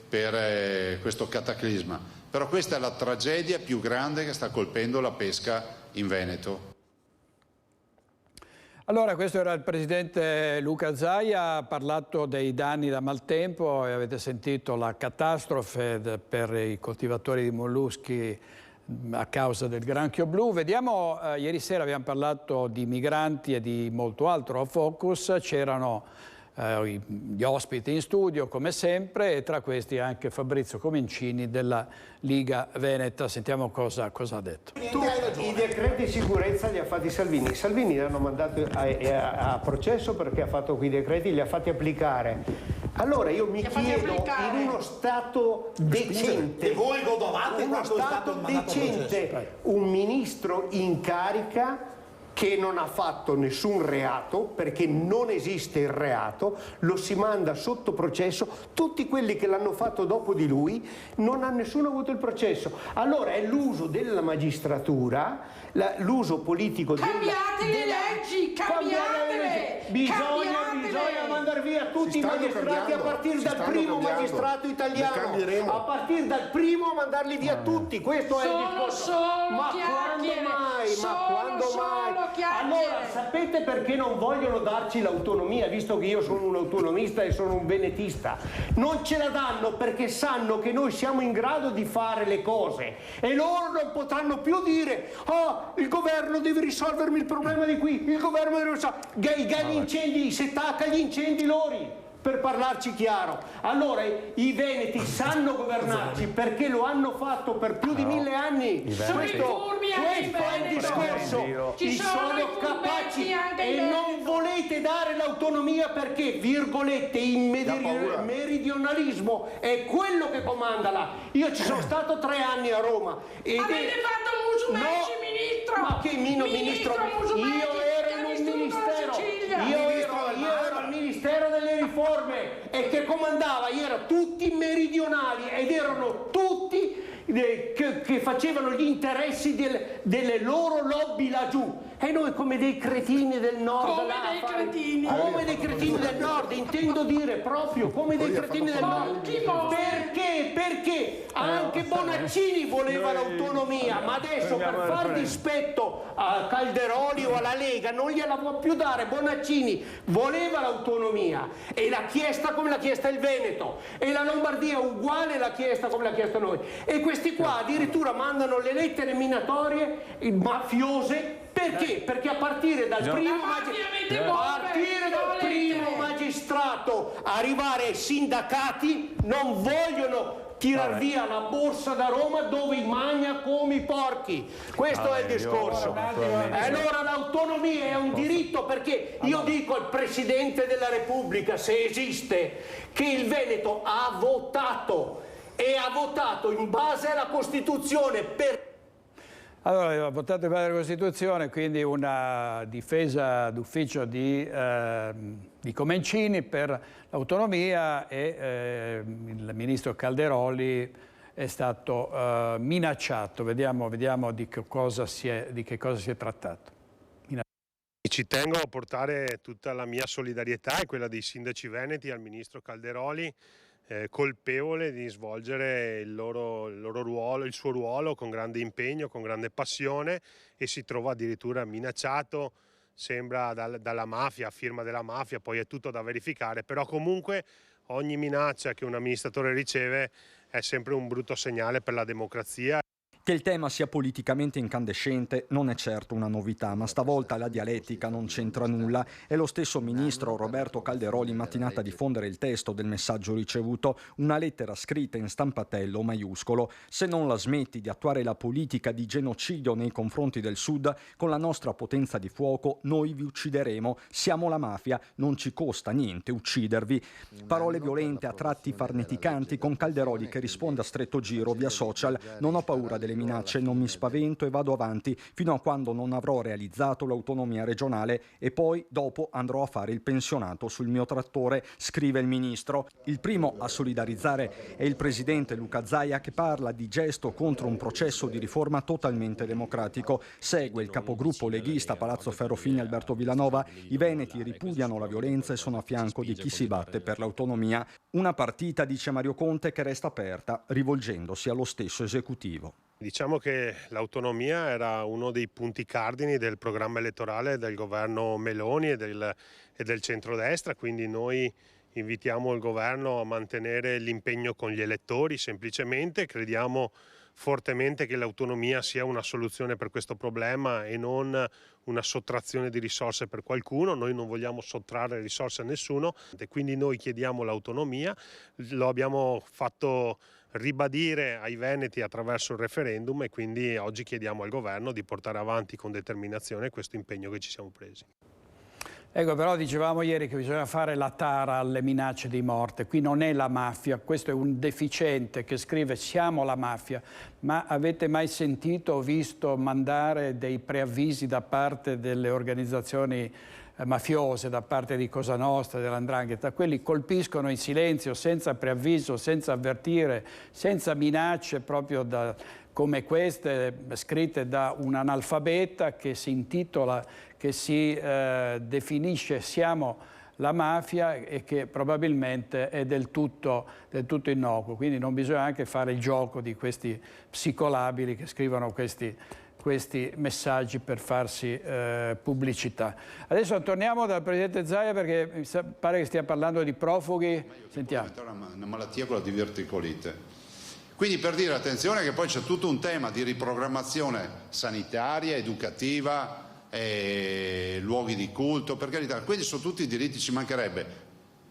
per questo cataclisma. Però questa è la tragedia più grande che sta colpendo la pesca in Veneto. Allora, questo era il presidente Luca Zaia, ha parlato dei danni da maltempo e avete sentito la catastrofe per i coltivatori di molluschi a causa del granchio blu. Vediamo, ieri sera abbiamo parlato di migranti e di molto altro a Focus, c'erano gli ospiti in studio come sempre e tra questi anche Fabrizio Comencini della Liga Veneta. Sentiamo cosa ha detto. I decreti di sicurezza li ha fatti Salvini. Salvini l'hanno mandato a processo perché ha fatto quei decreti, li ha fatti applicare. Allora io mi chiedo, in uno Stato decente, un ministro in carica che non ha fatto nessun reato, perché non esiste il reato, lo si manda sotto processo, tutti quelli che l'hanno fatto dopo di lui non ha nessuno avuto il processo. Allora è l'uso della magistratura, l'uso politico cambiate le leggi, cambiatele! Bisogna mandare via tutti i magistrati a partire dal primo magistrato italiano, a partire dal primo mandarli via tutti, questo è il discorso. Ma quando mai? Allora sapete perché non vogliono darci l'autonomia, visto che io sono un autonomista e sono un venetista? Non ce la danno perché sanno che noi siamo in grado di fare le cose e loro non potranno più dire il governo deve risolvermi il problema di qui, il governo deve risolvere gli incendi, se attacca gli incendi loro. Per parlarci chiaro, allora i veneti sanno governarci perché lo hanno fatto per più di 1000 anni. Questo è il discorso. Ci sono capaci e non volete dare l'autonomia perché, virgolette, il meridionalismo è quello che comanda là. Io ci sono stato 3 anni a Roma. Avete fatto Musumeci, ministro? Ma che ministro? Io ero in un ministero. Io ero al Ministero delle Riforme e che comandava erano tutti meridionali ed erano tutti che facevano gli interessi delle loro lobby laggiù. E noi come dei cretini del nord. Come dei cretini. Come dei cretini del nord, intendo dire proprio come dei cretini del nord. Perché? Perché anche Bonaccini voleva l'autonomia, ma adesso per far dispetto a Calderoli o alla Lega non gliela può più dare. Bonaccini voleva l'autonomia e l'ha chiesta come l'ha chiesta il Veneto, e la Lombardia uguale l'ha chiesta come l'ha chiesta noi, e questi qua addirittura mandano le lettere minatorie mafiose. Perché? Perché a partire dal primo magistrato arrivare ai sindacati non vogliono tirar via la borsa da Roma dove i magna come i porchi. Questo è il discorso. Allora l'autonomia è un diritto, perché io dico al Presidente della Repubblica, se esiste, che il Veneto ha votato, e ha votato in base alla Costituzione per... Allora, ha votato in base alla Costituzione, quindi una difesa d'ufficio di Comencini per l'autonomia, e il ministro Calderoli è stato minacciato. Vediamo di che cosa si è trattato. Ci tengo a portare tutta la mia solidarietà e quella dei sindaci veneti al ministro Calderoli, colpevole di svolgere il suo ruolo con grande impegno, con grande passione, e si trova addirittura minacciato, sembra dalla mafia, a firma della mafia, poi è tutto da verificare, però comunque ogni minaccia che un amministratore riceve è sempre un brutto segnale per la democrazia. Che il tema sia politicamente incandescente non è certo una novità, ma stavolta la dialettica non c'entra nulla. È lo stesso ministro Roberto Calderoli mattinata a diffondere il testo del messaggio ricevuto, una lettera scritta in stampatello maiuscolo. Se non la smetti di attuare la politica di genocidio nei confronti del Sud, con la nostra potenza di fuoco noi vi uccideremo. Siamo la mafia, non ci costa niente uccidervi. Parole violente, a tratti farneticanti, con Calderoli che risponde a stretto giro via social: non ho paura delle minacce, non mi spavento e vado avanti fino a quando non avrò realizzato l'autonomia regionale, e poi dopo andrò a fare il pensionato sul mio trattore, scrive il ministro. Il primo a solidarizzare è il presidente Luca Zaia, che parla di gesto contro un processo di riforma totalmente democratico. Segue il capogruppo leghista Palazzo Ferrofini Alberto Villanova: i veneti ripudiano la violenza e sono a fianco di chi si batte per l'autonomia. Una partita, dice Mario Conte, che resta aperta, rivolgendosi allo stesso esecutivo. Diciamo che l'autonomia era uno dei punti cardini del programma elettorale del governo Meloni e del centrodestra, quindi noi invitiamo il governo a mantenere l'impegno con gli elettori. Semplicemente crediamo fortemente che l'autonomia sia una soluzione per questo problema e non una sottrazione di risorse per qualcuno. Noi non vogliamo sottrarre risorse a nessuno, e quindi noi chiediamo l'autonomia. Lo abbiamo fatto ribadire ai veneti attraverso il referendum, e quindi oggi chiediamo al governo di portare avanti con determinazione questo impegno che ci siamo presi. Ecco, però dicevamo ieri che bisogna fare la tara alle minacce di morte. Qui non è la mafia, questo è un deficiente che scrive siamo la mafia. Ma avete mai sentito o visto mandare dei preavvisi da parte delle organizzazioni mafiose, da parte di Cosa Nostra, dell''ndrangheta? Quelli colpiscono in silenzio, senza preavviso, senza avvertire, senza minacce, proprio come queste scritte da un analfabeta che si intitola, che si definisce siamo la mafia, e che probabilmente è del tutto innocuo. Quindi non bisogna anche fare il gioco di questi psicolabili che scrivono questi messaggi per farsi pubblicità. Adesso torniamo dal Presidente Zaia, perché mi pare che stia parlando di profughi. Sentiamo. Una malattia, quella di diverticolite. Quindi, per dire, attenzione, che poi c'è tutto un tema di riprogrammazione sanitaria, educativa, luoghi di culto, per carità, questi sono tutti diritti, ci mancherebbe,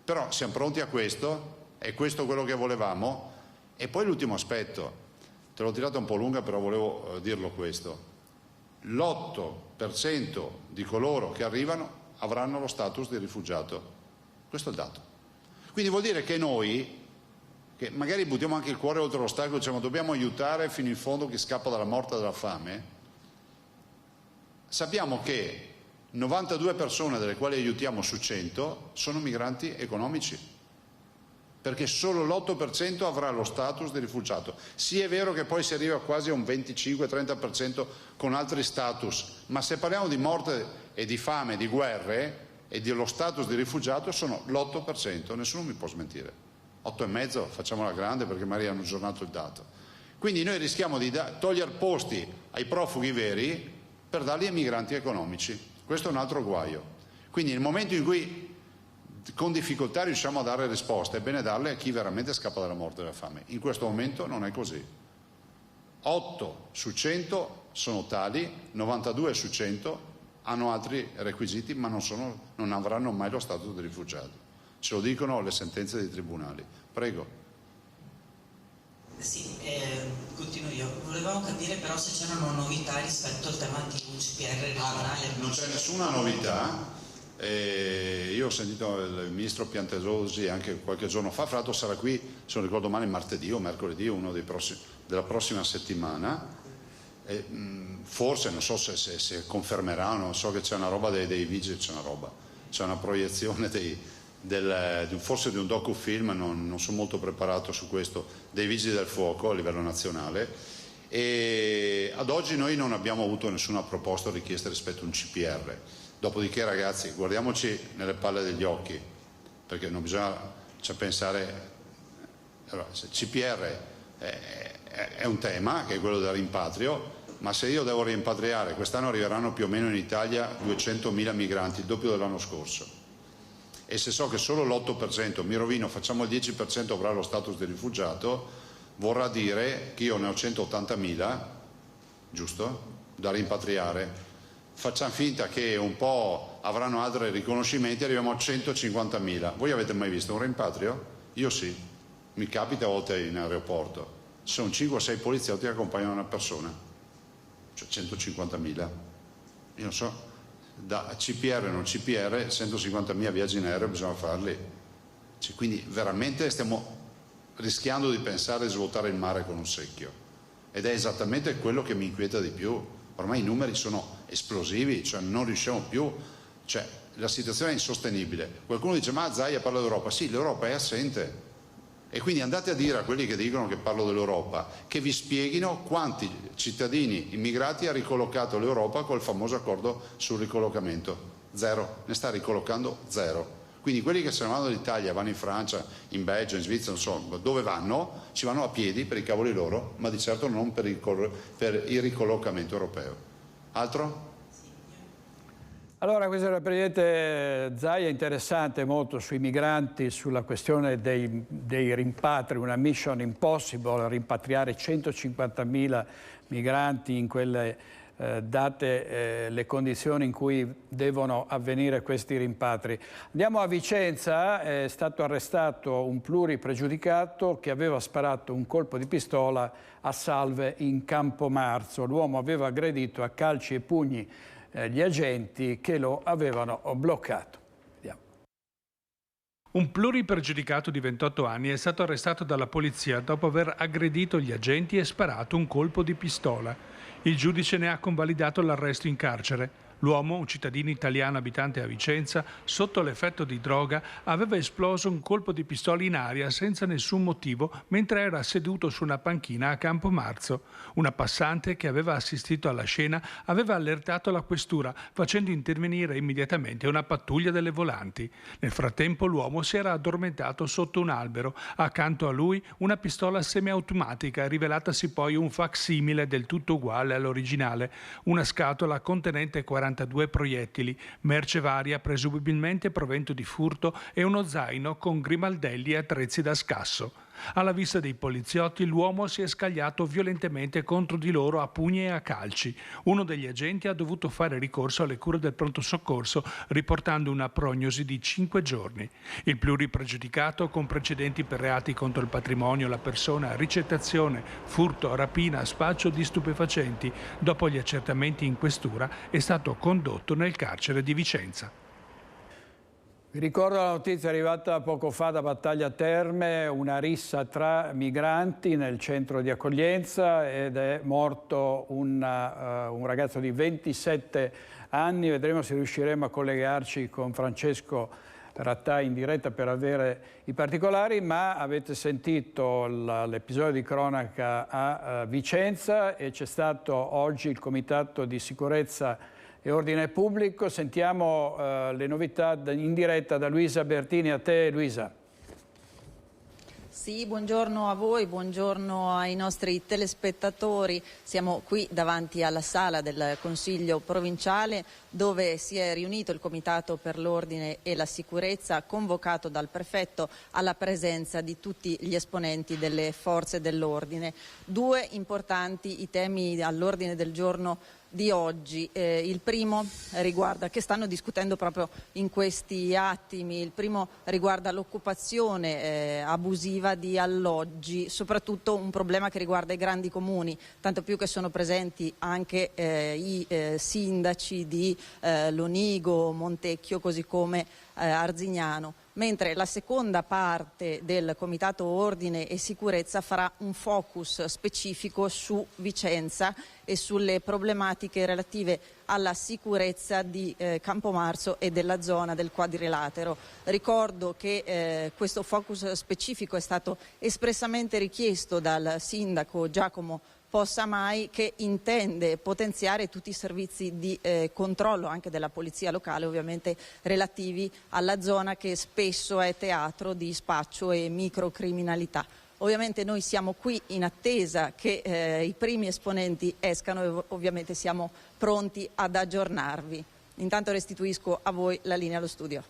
però siamo pronti a questo, è questo quello che volevamo. E poi l'ultimo aspetto, te l'ho tirata un po' lunga, però volevo dirlo questo: l'8% di coloro che arrivano avranno lo status di rifugiato, questo è il dato. Quindi vuol dire che noi, che magari buttiamo anche il cuore oltre l'ostacolo, diciamo dobbiamo aiutare fino in fondo chi scappa dalla morte e dalla fame, sappiamo che 92 persone delle quali aiutiamo su 100 sono migranti economici. perché solo l'8% avrà lo status di rifugiato. Sì, è vero che poi si arriva quasi a un 25-30% con altri status, ma se parliamo di morte e di fame, di guerre e dello status di rifugiato sono l'8%, nessuno mi può smentire. 8,5, facciamola grande perché magari hanno aggiornato il dato. Quindi noi rischiamo di togliere posti ai profughi veri per darli ai migranti economici. Questo è un altro guaio. Quindi nel momento in cui con difficoltà riusciamo a dare risposte, è bene darle a chi veramente scappa dalla morte e dalla fame. In questo momento non è così. 8 su 100 sono tali, 92 su 100 hanno altri requisiti ma non avranno mai lo status di rifugiato. Ce lo dicono le sentenze dei tribunali. Prego. Sì, continuo io. Volevamo capire però se c'erano novità rispetto al tema di un CPR regionale. Non c'è nessuna novità. Io ho sentito il ministro Piantedosi anche qualche giorno fa, fra l'altro sarà qui, se non ricordo male, martedì o mercoledì, uno della prossima settimana. Forse, non so se confermeranno, so che c'è una roba dei vigili, c'è una proiezione forse di un docufilm, non sono molto preparato su questo, dei vigili del fuoco a livello nazionale, e ad oggi noi non abbiamo avuto nessuna proposta o richiesta rispetto a un CPR. Dopodiché, ragazzi, guardiamoci nelle palle degli occhi, perché non bisogna pensare. Allora, CPR è un tema che è quello del rimpatrio, ma se io devo rimpatriare, quest'anno arriveranno più o meno in Italia 200.000 migranti, il doppio dell'anno scorso, e se so che solo l'8%, mi rovino, facciamo il 10% avrà lo status di rifugiato, vorrà dire che io ne ho 180.000, giusto, da rimpatriare. Facciamo finta che un po' avranno altri riconoscimenti, arriviamo a 150.000. Voi avete mai visto un rimpatrio? Io sì, mi capita a volte in aeroporto. Ci sono 5 o 6 poliziotti che accompagnano una persona, cioè 150.000. Io non so, da CPR o non CPR, 150.000 viaggi in aereo bisogna farli. Cioè, quindi veramente stiamo rischiando di pensare di svuotare il mare con un secchio. Ed è esattamente quello che mi inquieta di più. Ormai i numeri sono esplosivi, cioè non riusciamo più, cioè la situazione è insostenibile. Qualcuno dice ma Zaia parla d'Europa, sì, l'Europa è assente, e quindi andate a dire a quelli che dicono che parlo dell'Europa che vi spieghino quanti cittadini immigrati ha ricollocato l'Europa col famoso accordo sul ricollocamento. Zero, ne sta ricollocando zero. Quindi quelli che se ne vanno dall'Italia, vanno in Francia, in Belgio, in Svizzera, non so dove vanno, ci vanno a piedi per i cavoli loro, ma di certo non per il ricollocamento europeo. Altro? Allora, questo era il Presidente Zaia, interessante molto sui migranti, sulla questione dei rimpatri, una mission impossible, rimpatriare 150.000 migranti in quelle date le condizioni in cui devono avvenire questi rimpatri. Andiamo a Vicenza, è stato arrestato un pluripregiudicato che aveva sparato un colpo di pistola a salve in Campomarzo. L'uomo aveva aggredito a calci e pugni gli agenti che lo avevano bloccato. Vediamo. Un pluripregiudicato di 28 anni è stato arrestato dalla polizia dopo aver aggredito gli agenti e sparato un colpo di pistola. Il giudice ne ha convalidato l'arresto in carcere. L'uomo, un cittadino italiano abitante a Vicenza, sotto l'effetto di droga, aveva esploso un colpo di pistola in aria senza nessun motivo mentre era seduto su una panchina a Campomarzo. Una passante che aveva assistito alla scena aveva allertato la questura, facendo intervenire immediatamente una pattuglia delle volanti. Nel frattempo l'uomo si era addormentato sotto un albero. Accanto a lui una pistola semiautomatica, rivelatasi poi un facsimile del tutto uguale all'originale, una scatola contenente 42 proiettili, merce varia presumibilmente provento di furto e uno zaino con grimaldelli e attrezzi da scasso. Alla vista dei poliziotti l'uomo si è scagliato violentemente contro di loro a pugni e a calci. Uno degli agenti ha dovuto fare ricorso alle cure del pronto soccorso riportando una prognosi di 5 giorni. Il pluripregiudicato, con precedenti per reati contro il patrimonio, la persona, ricettazione, furto, rapina, spaccio di stupefacenti, dopo gli accertamenti in questura è stato condotto nel carcere di Vicenza. Vi ricordo la notizia arrivata poco fa da Battaglia Terme, una rissa tra migranti nel centro di accoglienza ed è morto un ragazzo di 27 anni. Vedremo se riusciremo a collegarci con Francesco Rattai in diretta per avere i particolari, ma avete sentito l'episodio di cronaca a Vicenza e c'è stato oggi il Comitato di Sicurezza e Ordine Pubblico. Sentiamo le novità in diretta da Luisa Bertini. A te, Luisa. Sì, buongiorno a voi, buongiorno ai nostri telespettatori. Siamo qui davanti alla sala del Consiglio provinciale dove si è riunito il Comitato per l'Ordine e la Sicurezza convocato dal prefetto alla presenza di tutti gli esponenti delle forze dell'ordine. Due importanti i temi all'ordine del giorno di oggi. Il primo riguarda, che stanno discutendo proprio in questi attimi, il primo riguarda l'occupazione abusiva di alloggi, soprattutto un problema che riguarda i grandi comuni, tanto più che sono presenti anche i sindaci di Lonigo, Montecchio, così come Arzignano. Mentre la seconda parte del Comitato Ordine e Sicurezza farà un focus specifico su Vicenza e sulle problematiche relative alla sicurezza di Campomarzo e della zona del Quadrilatero. Ricordo che questo focus specifico è stato espressamente richiesto dal sindaco Giacomo Possamai, che intende potenziare tutti i servizi di controllo anche della polizia locale, ovviamente relativi alla zona che spesso è teatro di spaccio e microcriminalità. Ovviamente noi siamo qui in attesa che i primi esponenti escano e ovviamente siamo pronti ad aggiornarvi. Intanto restituisco a voi la linea allo studio.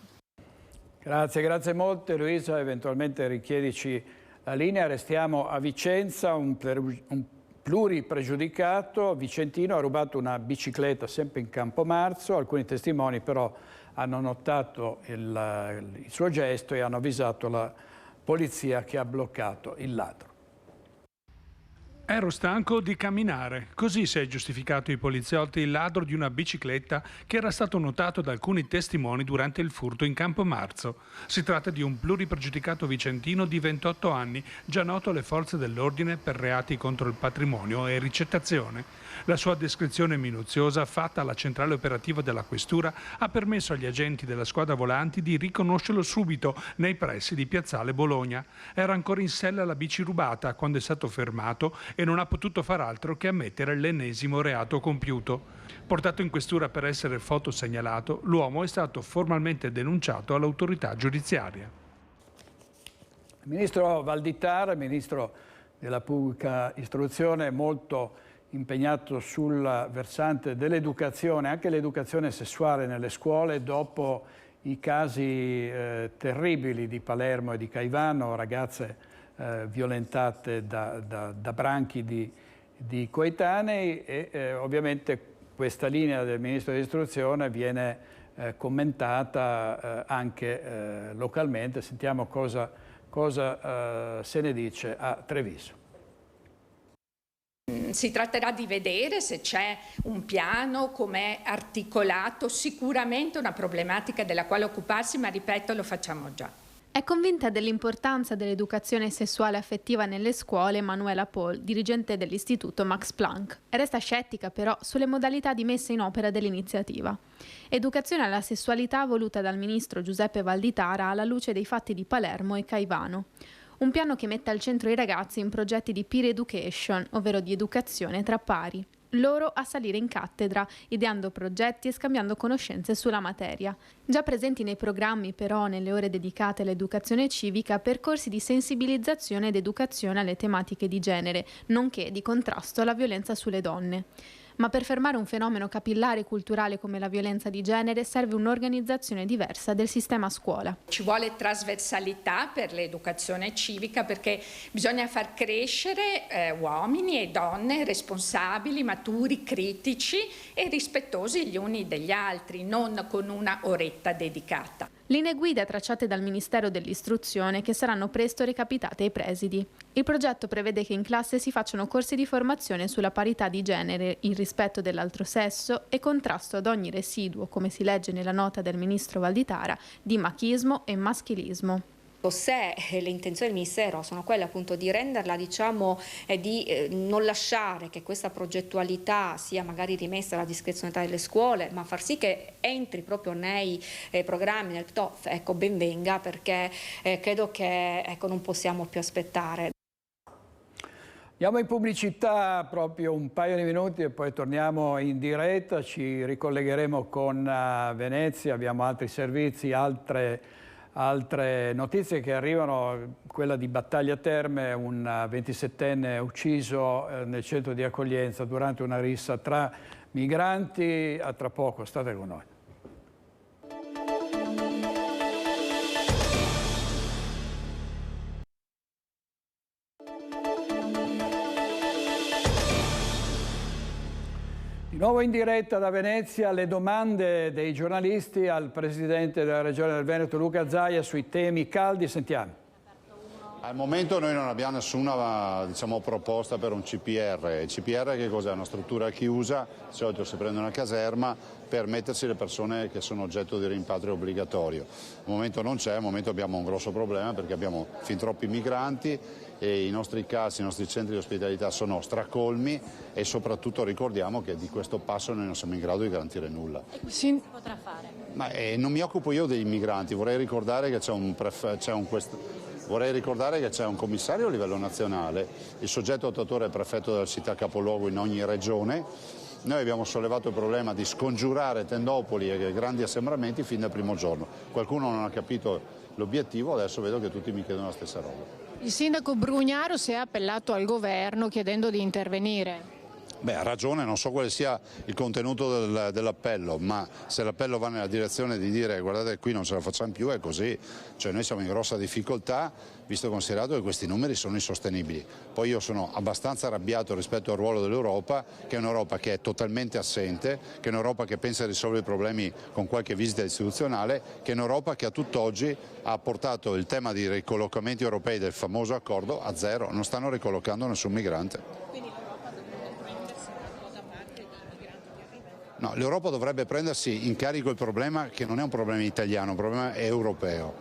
Grazie molte Luisa, eventualmente richiedici la linea. Restiamo a Vicenza, un pluripregiudicato vicentino ha rubato una bicicletta sempre in Campomarzo. Alcuni testimoni però hanno notato il suo gesto e hanno avvisato la polizia che ha bloccato il ladro. Ero stanco di camminare, così si è giustificato i poliziotti il ladro di una bicicletta che era stato notato da alcuni testimoni durante il furto in Campomarzo. Si tratta di un pluripregiudicato vicentino di 28 anni, già noto alle forze dell'ordine per reati contro il patrimonio e ricettazione. La sua descrizione minuziosa, fatta alla centrale operativa della questura, ha permesso agli agenti della squadra volanti di riconoscerlo subito nei pressi di Piazzale Bologna. Era ancora in sella la bici rubata quando è stato fermato e non ha potuto far altro che ammettere l'ennesimo reato compiuto. Portato in questura per essere fotosegnalato, l'uomo è stato formalmente denunciato all'autorità giudiziaria. Il ministro Valditara, ministro della pubblica istruzione, è molto impegnato sul versante dell'educazione, anche l'educazione sessuale nelle scuole, dopo i casi terribili di Palermo e di Caivano, ragazze violentate da branchi di coetanei e ovviamente questa linea del Ministro dell'Istruzione viene commentata anche localmente. Sentiamo cosa se ne dice a Treviso. Si tratterà di vedere se c'è un piano, com'è articolato, sicuramente una problematica della quale occuparsi, ma ripeto, lo facciamo già. È convinta dell'importanza dell'educazione sessuale e affettiva nelle scuole Manuela Paul, dirigente dell'Istituto Max Planck. Resta scettica però sulle modalità di messa in opera dell'iniziativa. Educazione alla sessualità voluta dal ministro Giuseppe Valditara alla luce dei fatti di Palermo e Caivano. Un piano che mette al centro i ragazzi in progetti di peer education, ovvero di educazione tra pari. Loro a salire in cattedra, ideando progetti e scambiando conoscenze sulla materia. Già presenti nei programmi, però, nelle ore dedicate all'educazione civica, percorsi di sensibilizzazione ed educazione alle tematiche di genere, nonché di contrasto alla violenza sulle donne. Ma per fermare un fenomeno capillare e culturale come la violenza di genere serve un'organizzazione diversa del sistema scuola. Ci vuole trasversalità per l'educazione civica perché bisogna far crescere uomini e donne responsabili, maturi, critici e rispettosi gli uni degli altri, non con una oretta dedicata. Linee guida tracciate dal Ministero dell'Istruzione che saranno presto recapitate ai presidi. Il progetto prevede che in classe si facciano corsi di formazione sulla parità di genere, il rispetto dell'altro sesso e contrasto ad ogni residuo, come si legge nella nota del ministro Valditara, di machismo e maschilismo. Se le intenzioni del Ministero sono quelle appunto di renderla, diciamo, di non lasciare che questa progettualità sia magari rimessa alla discrezionalità delle scuole, ma far sì che entri proprio nei programmi, nel PTOF, ecco, ben venga, perché credo che, ecco, non possiamo più aspettare. Andiamo in pubblicità proprio un paio di minuti e poi torniamo in diretta, ci ricollegheremo con Venezia, abbiamo altri servizi, altre notizie che arrivano, quella di Battaglia Terme, un 27enne ucciso nel centro di accoglienza durante una rissa tra migranti. A tra poco, state con noi. Di nuovo in diretta da Venezia, le domande dei giornalisti al Presidente della Regione del Veneto, Luca Zaia, sui temi caldi. Sentiamo. Al momento noi non abbiamo nessuna, diciamo, proposta per un CPR. Il CPR che cos'è? Una struttura chiusa, di solito si prende una caserma per metterci le persone che sono oggetto di rimpatrio obbligatorio. Al momento non c'è, al momento abbiamo un grosso problema perché abbiamo fin troppi migranti e i nostri casi, i nostri centri di ospitalità sono stracolmi e soprattutto ricordiamo che di questo passo noi non siamo in grado di garantire nulla. E quindi si potrà fare? Ma, non mi occupo io dei migranti, vorrei ricordare che c'è un commissario a livello nazionale, il soggetto attuatore è il prefetto della città capoluogo in ogni regione. Noi abbiamo sollevato il problema di scongiurare tendopoli e grandi assembramenti fin dal primo giorno. Qualcuno non ha capito l'obiettivo, adesso vedo che tutti mi chiedono la stessa roba. Il sindaco Brugnaro si è appellato al governo chiedendo di intervenire. Beh, ha ragione, non so quale sia il contenuto dell'appello, ma se l'appello va nella direzione di dire guardate qui non ce la facciamo più è così, cioè noi siamo in grossa difficoltà visto e considerato che questi numeri sono insostenibili. Poi io sono abbastanza arrabbiato rispetto al ruolo dell'Europa, che è un'Europa che è totalmente assente, che è un'Europa che pensa di risolvere i problemi con qualche visita istituzionale, che è un'Europa che a tutt'oggi ha portato il tema dei ricollocamenti europei del famoso accordo a zero, non stanno ricollocando nessun migrante. No, l'Europa dovrebbe prendersi in carico il problema che non è un problema italiano, è un problema europeo.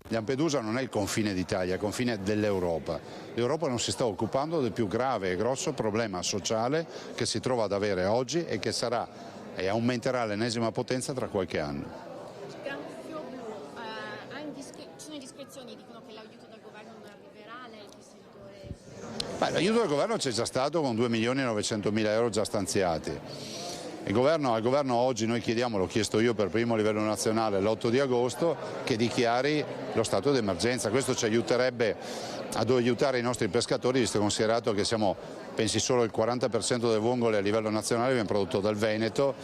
Lampedusa non è il confine d'Italia, è il confine dell'Europa. L'Europa non si sta occupando del più grave e grosso problema sociale che si trova ad avere oggi e che sarà e aumenterà l'ennesima potenza tra qualche anno. Granchio Blu, ci sono indiscrezioni, dicono che l'aiuto dal governo non arriverà, lei che settore? L'aiuto del governo c'è già stato con 2.900.000 euro già stanziati. Al governo oggi noi chiediamo, l'ho chiesto io per primo a livello nazionale l'8 di agosto, che dichiari lo stato d'emergenza. Questo ci aiuterebbe ad aiutare i nostri pescatori, visto e considerato che siamo, pensi solo il 40% delle vongole a livello nazionale viene prodotto dal Veneto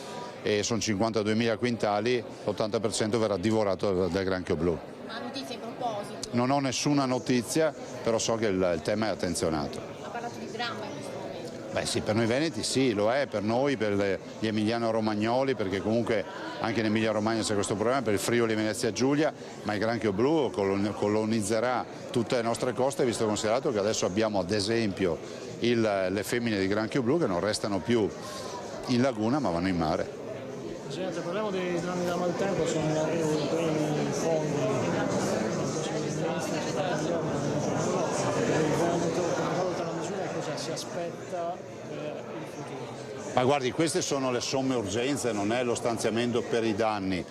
e sono 52.000 quintali, l'80% verrà divorato dal granchio blu. Ma notizie in proposito? Non ho nessuna notizia, però so che il tema è attenzionato. Ha parlato di dramma in questo momento? Beh sì, per noi veneti sì, lo è, per noi, per gli emiliano-romagnoli, perché comunque anche in Emilia-Romagna c'è questo problema, per il Friuli Venezia Giulia, ma il granchio blu colonizzerà tutte le nostre coste, visto e considerato che adesso abbiamo ad esempio le femmine di granchio blu che non restano più in laguna ma vanno in mare. Presidente, parliamo dei drammi da maltempo, sono in arrivo i primi fondi si aspetta il futuro? Ma guardi, queste sono le somme urgenze, non è lo stanziamento per i danni.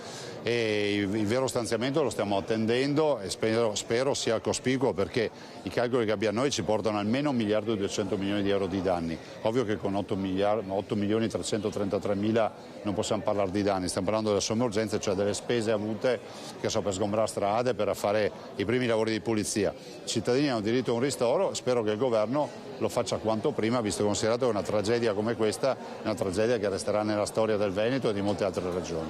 E il vero stanziamento lo stiamo attendendo e spero sia cospicuo, perché i calcoli che abbiamo noi ci portano almeno 1.200.000.000 di euro di danni. Ovvio che con 8.333.000 non possiamo parlare di danni, stiamo parlando delle somme urgenze, cioè delle spese avute che so, per sgombrare strade, per fare i primi lavori di pulizia. I cittadini hanno diritto a un ristoro, spero che il governo lo faccia quanto prima, visto e considerato che una tragedia come questa è una tragedia che resterà nella storia del Veneto e di molte altre regioni.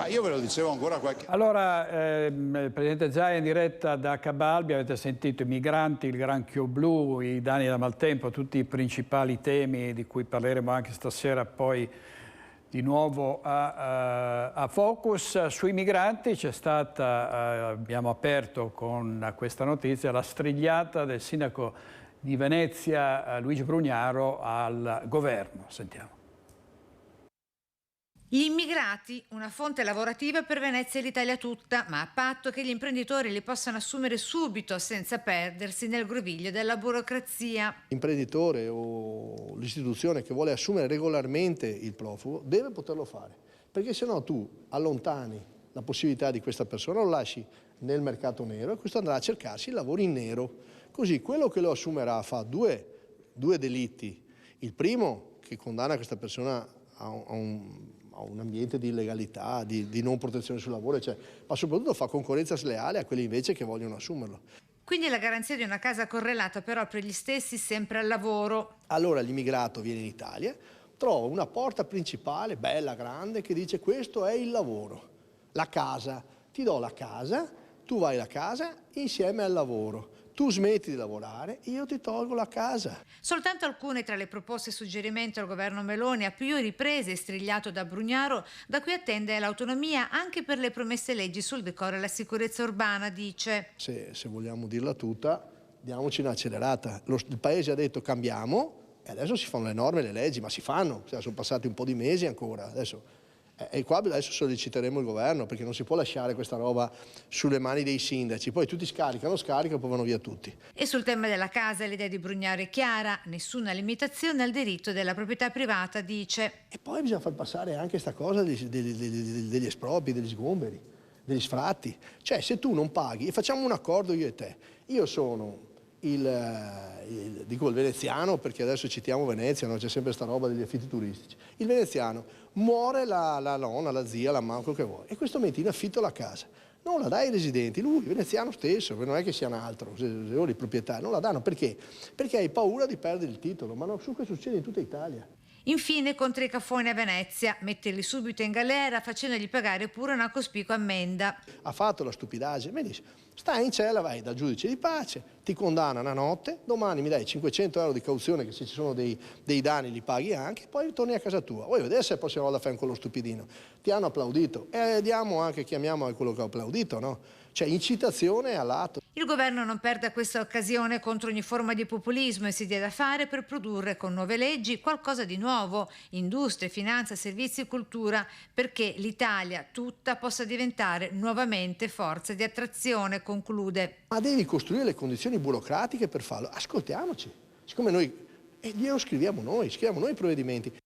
Io ve lo dicevo ancora qualche... Allora, il Presidente Zaia in diretta da Cabalbi, avete sentito i migranti, il granchio blu, i danni da maltempo, tutti i principali temi di cui parleremo anche stasera poi di nuovo a Focus. Sui migranti c'è stata, abbiamo aperto con questa notizia, la strigliata del sindaco di Venezia, Luigi Brugnaro, al governo. Sentiamo. Gli immigrati, una fonte lavorativa per Venezia e l'Italia tutta, ma a patto che gli imprenditori li possano assumere subito senza perdersi nel groviglio della burocrazia. L'imprenditore o l'istituzione che vuole assumere regolarmente il profugo deve poterlo fare, perché se no tu allontani la possibilità di questa persona, lo lasci nel mercato nero e questo andrà a cercarsi il lavoro in nero. Così quello che lo assumerà fa due delitti. Il primo, che condanna questa persona a un ambiente di illegalità, di non protezione sul lavoro, ma soprattutto fa concorrenza sleale a quelli invece che vogliono assumerlo. Quindi la garanzia di una casa correlata però per gli stessi sempre al lavoro. Allora l'immigrato viene in Italia, trova una porta principale, bella, grande, che dice questo è il lavoro, la casa, ti do la casa, tu vai alla casa insieme al lavoro. Tu smetti di lavorare, io ti tolgo la casa. Soltanto alcune tra le proposte e suggerimenti al governo Meloni, a più riprese strigliato da Brugnaro, da cui attende l'autonomia anche per le promesse leggi sul decoro e la sicurezza urbana, dice. Se vogliamo dirla tutta, diamoci un'accelerata. Il Paese ha detto cambiamo e adesso si fanno le norme e le leggi, ma si fanno. Sono passati un po' di mesi ancora, e qua adesso solleciteremo il governo perché non si può lasciare questa roba sulle mani dei sindaci, poi tutti scaricano e poi vanno via tutti. E sul tema della casa l'idea di Brugnaro è chiara, nessuna limitazione al diritto della proprietà privata, dice. E poi bisogna far passare anche questa cosa degli espropri, degli sgomberi, degli sfratti. Cioè se tu non paghi, e facciamo un accordo io e te, io sono dico il veneziano perché adesso citiamo Venezia, no? C'è sempre sta roba degli affitti turistici. Il veneziano, muore la nonna, la zia, la mamma, quello che vuoi, e questo mette in affitto la casa. Non la dai ai residenti, lui, veneziano stesso, non è che sia un altro, se i proprietari, non la danno. Perché? Perché hai paura di perdere il titolo, ma non questo succede in tutta Italia. Infine contro i caffoni a Venezia, metterli subito in galera facendogli pagare pure una cospicua ammenda. Ha fatto la stupidaggine, benissimo, stai in cella, vai dal giudice di pace, ti condanna una notte, domani mi dai 500 euro di cauzione che se ci sono dei danni li paghi anche, poi torni a casa tua. Vuoi vedere se la prossima volta fai quello stupidino? Ti hanno applaudito e chiamiamo anche quello che ha applaudito, no? Cioè incitazione all'atto. Il governo non perda questa occasione contro ogni forma di populismo e si dia da fare per produrre con nuove leggi qualcosa di nuovo, industria, finanza, servizi e cultura, perché l'Italia tutta possa diventare nuovamente forza di attrazione, conclude. Ma devi costruire le condizioni burocratiche per farlo. Ascoltiamoci, siccome noi glielo scriviamo noi i provvedimenti.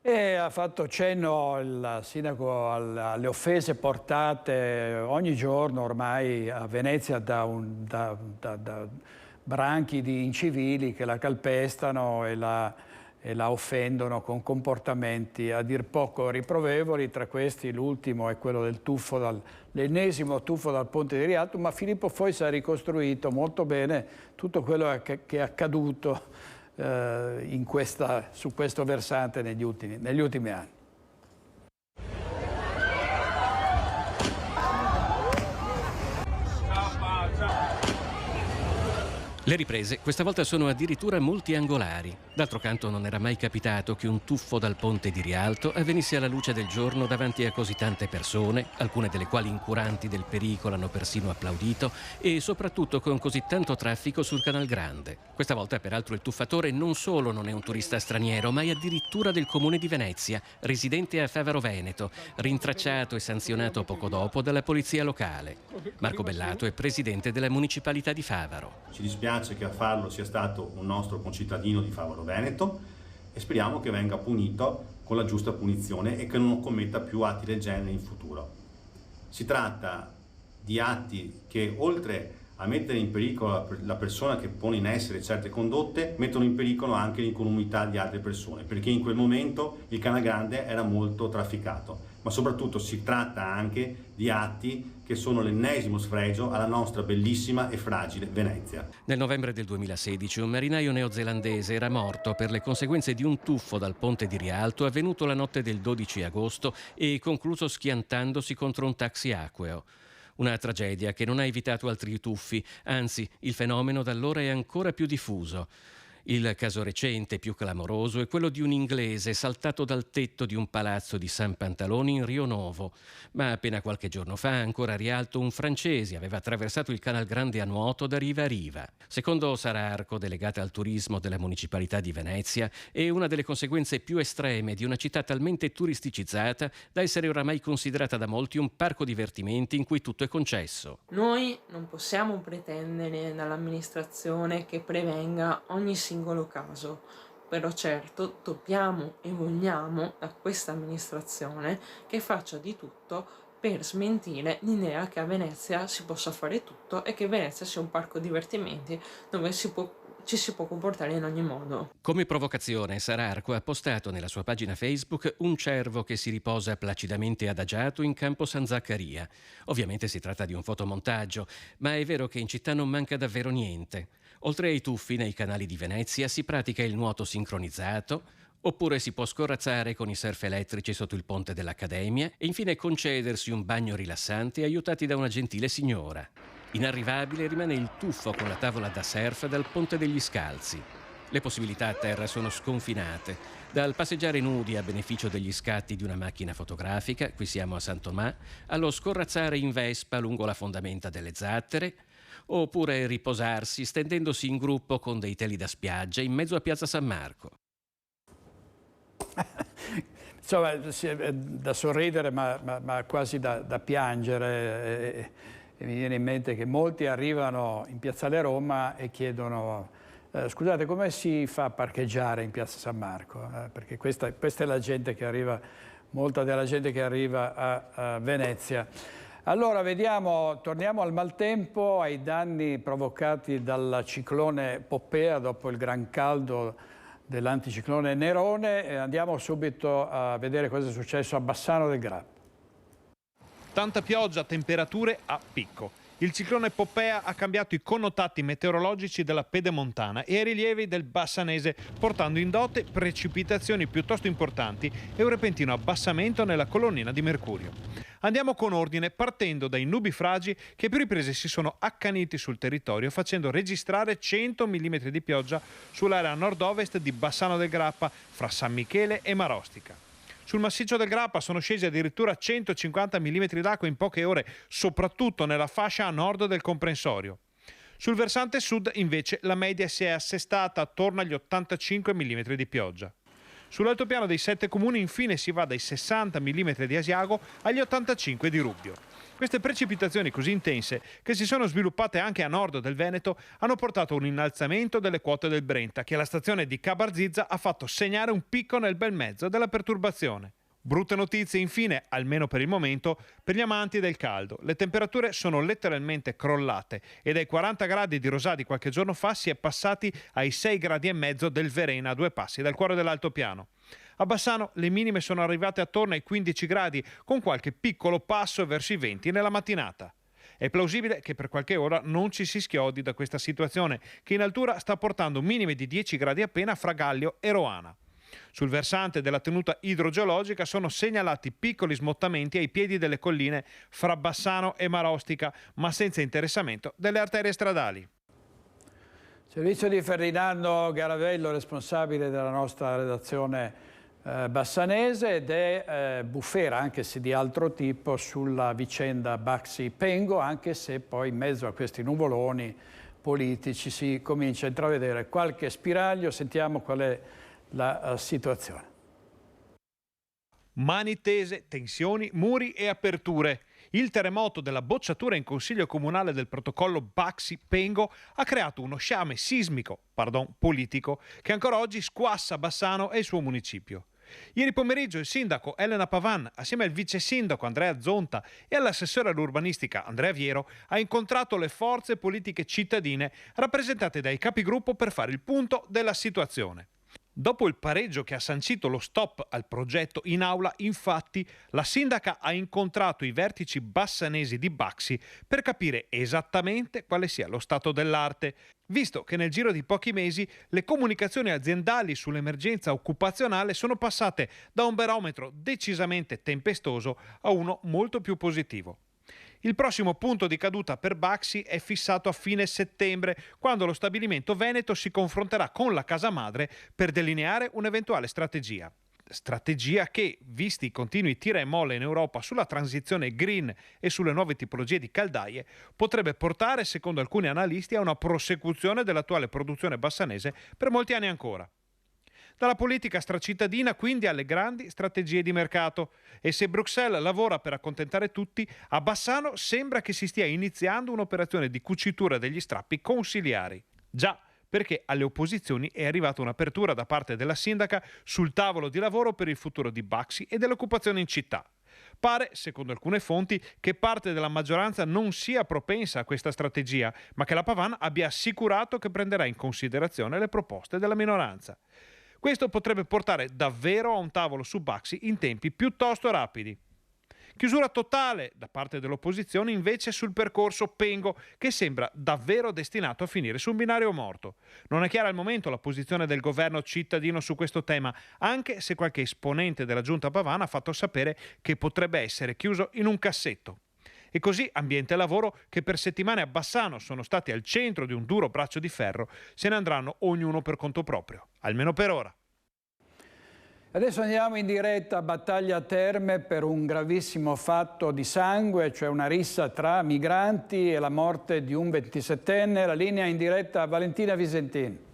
E ha fatto cenno il sindaco alle offese portate ogni giorno ormai a Venezia da branchi di incivili che la calpestano e la offendono con comportamenti a dir poco riprovevoli. Tra questi l'ultimo è quello del l'ennesimo tuffo dal ponte di Rialto, ma Filippo Fois ha ricostruito molto bene tutto quello che è accaduto su questo versante negli ultimi anni. Le riprese questa volta sono addirittura multiangolari. D'altro canto non era mai capitato che un tuffo dal ponte di Rialto avvenisse alla luce del giorno davanti a così tante persone, alcune delle quali incuranti del pericolo hanno persino applaudito, e soprattutto con così tanto traffico sul Canal Grande. Questa volta peraltro il tuffatore non solo non è un turista straniero, ma è addirittura del comune di Venezia, residente a Favaro Veneto, rintracciato e sanzionato poco dopo dalla polizia locale. Marco Bellato è presidente della municipalità di Favaro. Ci dispiace che a farlo sia stato un nostro concittadino di Favaro Veneto e speriamo che venga punito con la giusta punizione e che non commetta più atti del genere in futuro. Si tratta di atti che, oltre a mettere in pericolo la persona che pone in essere certe condotte, mettono in pericolo anche l'incolumità di altre persone, perché in quel momento il Canal Grande era molto trafficato, ma soprattutto si tratta anche di atti che sono l'ennesimo sfregio alla nostra bellissima e fragile Venezia. Nel novembre del 2016 un marinaio neozelandese era morto per le conseguenze di un tuffo dal ponte di Rialto avvenuto la notte del 12 agosto e concluso schiantandosi contro un taxi acqueo. Una tragedia che non ha evitato altri tuffi, anzi il fenomeno da allora è ancora più diffuso. Il caso recente, più clamoroso, è quello di un inglese saltato dal tetto di un palazzo di San Pantaloni in Rio Novo. Ma appena qualche giorno fa, ancora a Rialto, un francese aveva attraversato il Canal Grande a nuoto da riva a riva. Secondo Sara Arco, delegata al turismo della Municipalità di Venezia, è una delle conseguenze più estreme di una città talmente turisticizzata da essere oramai considerata da molti un parco divertimenti in cui tutto è concesso. Noi non possiamo pretendere dall'amministrazione che prevenga ogni singolo caso, però certo dobbiamo e vogliamo da questa amministrazione che faccia di tutto per smentire l'idea che a Venezia si possa fare tutto e che Venezia sia un parco divertimenti dove ci si può comportare in ogni modo. Come provocazione, Sara Arco ha postato nella sua pagina Facebook un cervo che si riposa placidamente adagiato in campo San Zaccaria. Ovviamente si tratta di un fotomontaggio, ma è vero che in città non manca davvero niente. Oltre ai tuffi nei canali di Venezia si pratica il nuoto sincronizzato, oppure si può scorrazzare con i surf elettrici sotto il ponte dell'Accademia e infine concedersi un bagno rilassante aiutati da una gentile signora. Inarrivabile rimane il tuffo con la tavola da surf dal Ponte degli Scalzi. Le possibilità a terra sono sconfinate, dal passeggiare nudi a beneficio degli scatti di una macchina fotografica, qui siamo a San Tomà, allo scorrazzare in Vespa lungo la fondamenta delle Zattere, oppure riposarsi stendendosi in gruppo con dei teli da spiaggia in mezzo a Piazza San Marco. Insomma, da sorridere ma quasi da piangere. E mi viene in mente che molti arrivano in Piazzale Roma e chiedono scusate, come si fa a parcheggiare in Piazza San Marco? Perché questa è la gente che arriva, molta della gente che arriva a Venezia. Allora, vediamo, torniamo al maltempo, ai danni provocati dal ciclone Poppea dopo il gran caldo dell'anticiclone Nerone e andiamo subito a vedere cosa è successo a Bassano del Grappa. Tanta pioggia, temperature a picco. Il ciclone Poppea ha cambiato i connotati meteorologici della Pedemontana e i rilievi del Bassanese, portando in dote precipitazioni piuttosto importanti e un repentino abbassamento nella colonnina di mercurio. Andiamo con ordine, partendo dai nubifragi che più riprese si sono accaniti sul territorio, facendo registrare 100 mm di pioggia sull'area nord-ovest di Bassano del Grappa, fra San Michele e Marostica. Sul massiccio del Grappa sono scesi addirittura 150 mm d'acqua in poche ore, soprattutto nella fascia a nord del comprensorio. Sul versante sud, invece, la media si è assestata attorno agli 85 mm di pioggia. Sull'altopiano dei 7 comuni, infine, si va dai 60 mm di Asiago agli 85 di Rubbio. Queste precipitazioni così intense, che si sono sviluppate anche a nord del Veneto, hanno portato a un innalzamento delle quote del Brenta, che alla stazione di Cabarzizza ha fatto segnare un picco nel bel mezzo della perturbazione. Brutte notizie, infine, almeno per il momento, per gli amanti del caldo. Le temperature sono letteralmente crollate e dai 40 gradi di Rosà di qualche giorno fa si è passati ai 6,5 gradi del Verena, a 2 passi dal cuore dell'altopiano. A Bassano le minime sono arrivate attorno ai 15 gradi, con qualche piccolo passo verso i 20 nella mattinata. È plausibile che per qualche ora non ci si schiodi da questa situazione, che in altura sta portando minime di 10 gradi appena fra Gallio e Roana. Sul versante della tenuta idrogeologica sono segnalati piccoli smottamenti ai piedi delle colline fra Bassano e Marostica, ma senza interessamento delle arterie stradali. Servizio di Ferdinando Garavello, responsabile della nostra redazione bassanese, ed è bufera, anche se di altro tipo, sulla vicenda Baxi-Pengo, anche se poi in mezzo a questi nuvoloni politici si comincia a intravedere qualche spiraglio. Sentiamo qual è la situazione. Mani tese, tensioni, muri e aperture. Il terremoto della bocciatura in Consiglio Comunale del protocollo Baxi-Pengo ha creato uno sciame politico, che ancora oggi squassa Bassano e il suo municipio. Ieri pomeriggio il sindaco Elena Pavan, assieme al vice sindaco Andrea Zonta e all'assessore all'urbanistica Andrea Viero, ha incontrato le forze politiche cittadine rappresentate dai capigruppo per fare il punto della situazione. Dopo il pareggio che ha sancito lo stop al progetto in aula, infatti, la sindaca ha incontrato i vertici bassanesi di Baxi per capire esattamente quale sia lo stato dell'arte, visto che nel giro di pochi mesi le comunicazioni aziendali sull'emergenza occupazionale sono passate da un barometro decisamente tempestoso a uno molto più positivo. Il prossimo punto di caduta per Baxi è fissato a fine settembre, quando lo stabilimento veneto si confronterà con la casa madre per delineare un'eventuale strategia. Strategia che, visti i continui tira e molla in Europa sulla transizione green e sulle nuove tipologie di caldaie, potrebbe portare, secondo alcuni analisti, a una prosecuzione dell'attuale produzione bassanese per molti anni ancora. Dalla politica stracittadina quindi alle grandi strategie di mercato, e se Bruxelles lavora per accontentare tutti, a Bassano sembra che si stia iniziando un'operazione di cucitura degli strappi consiliari. Già, perché alle opposizioni è arrivata un'apertura da parte della sindaca sul tavolo di lavoro per il futuro di Baxi e dell'occupazione in città. Pare, secondo alcune fonti, che parte della maggioranza non sia propensa a questa strategia, ma che la Pavan abbia assicurato che prenderà in considerazione le proposte della minoranza. Questo potrebbe portare davvero a un tavolo su Baxi in tempi piuttosto rapidi. Chiusura totale da parte dell'opposizione invece sul percorso Pengo, che sembra davvero destinato a finire su un binario morto. Non è chiara al momento la posizione del governo cittadino su questo tema, anche se qualche esponente della giunta Pavana ha fatto sapere che potrebbe essere chiuso in un cassetto. E così ambiente e lavoro, che per settimane a Bassano sono stati al centro di un duro braccio di ferro, se ne andranno ognuno per conto proprio, almeno per ora. Adesso andiamo in diretta a Battaglia Terme per un gravissimo fatto di sangue, cioè una rissa tra migranti e la morte di un 27enne. La linea in diretta a Valentina Visentini.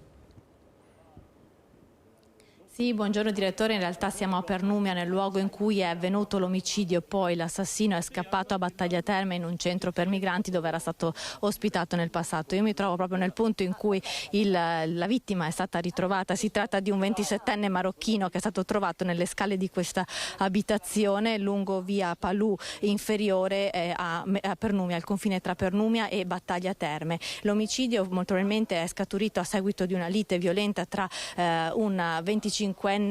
Sì, buongiorno direttore, in realtà siamo a Pernumia, nel luogo in cui è avvenuto l'omicidio, poi l'assassino è scappato a Battaglia Terme, in un centro per migranti dove era stato ospitato nel passato. Io mi trovo proprio nel punto in cui la vittima è stata ritrovata. Si tratta di un 27enne marocchino che è stato trovato nelle scale di questa abitazione lungo via Palù inferiore a Pernumia, al confine tra Pernumia e Battaglia Terme. L'omicidio molto probabilmente è scaturito a seguito di una lite violenta tra un 25enne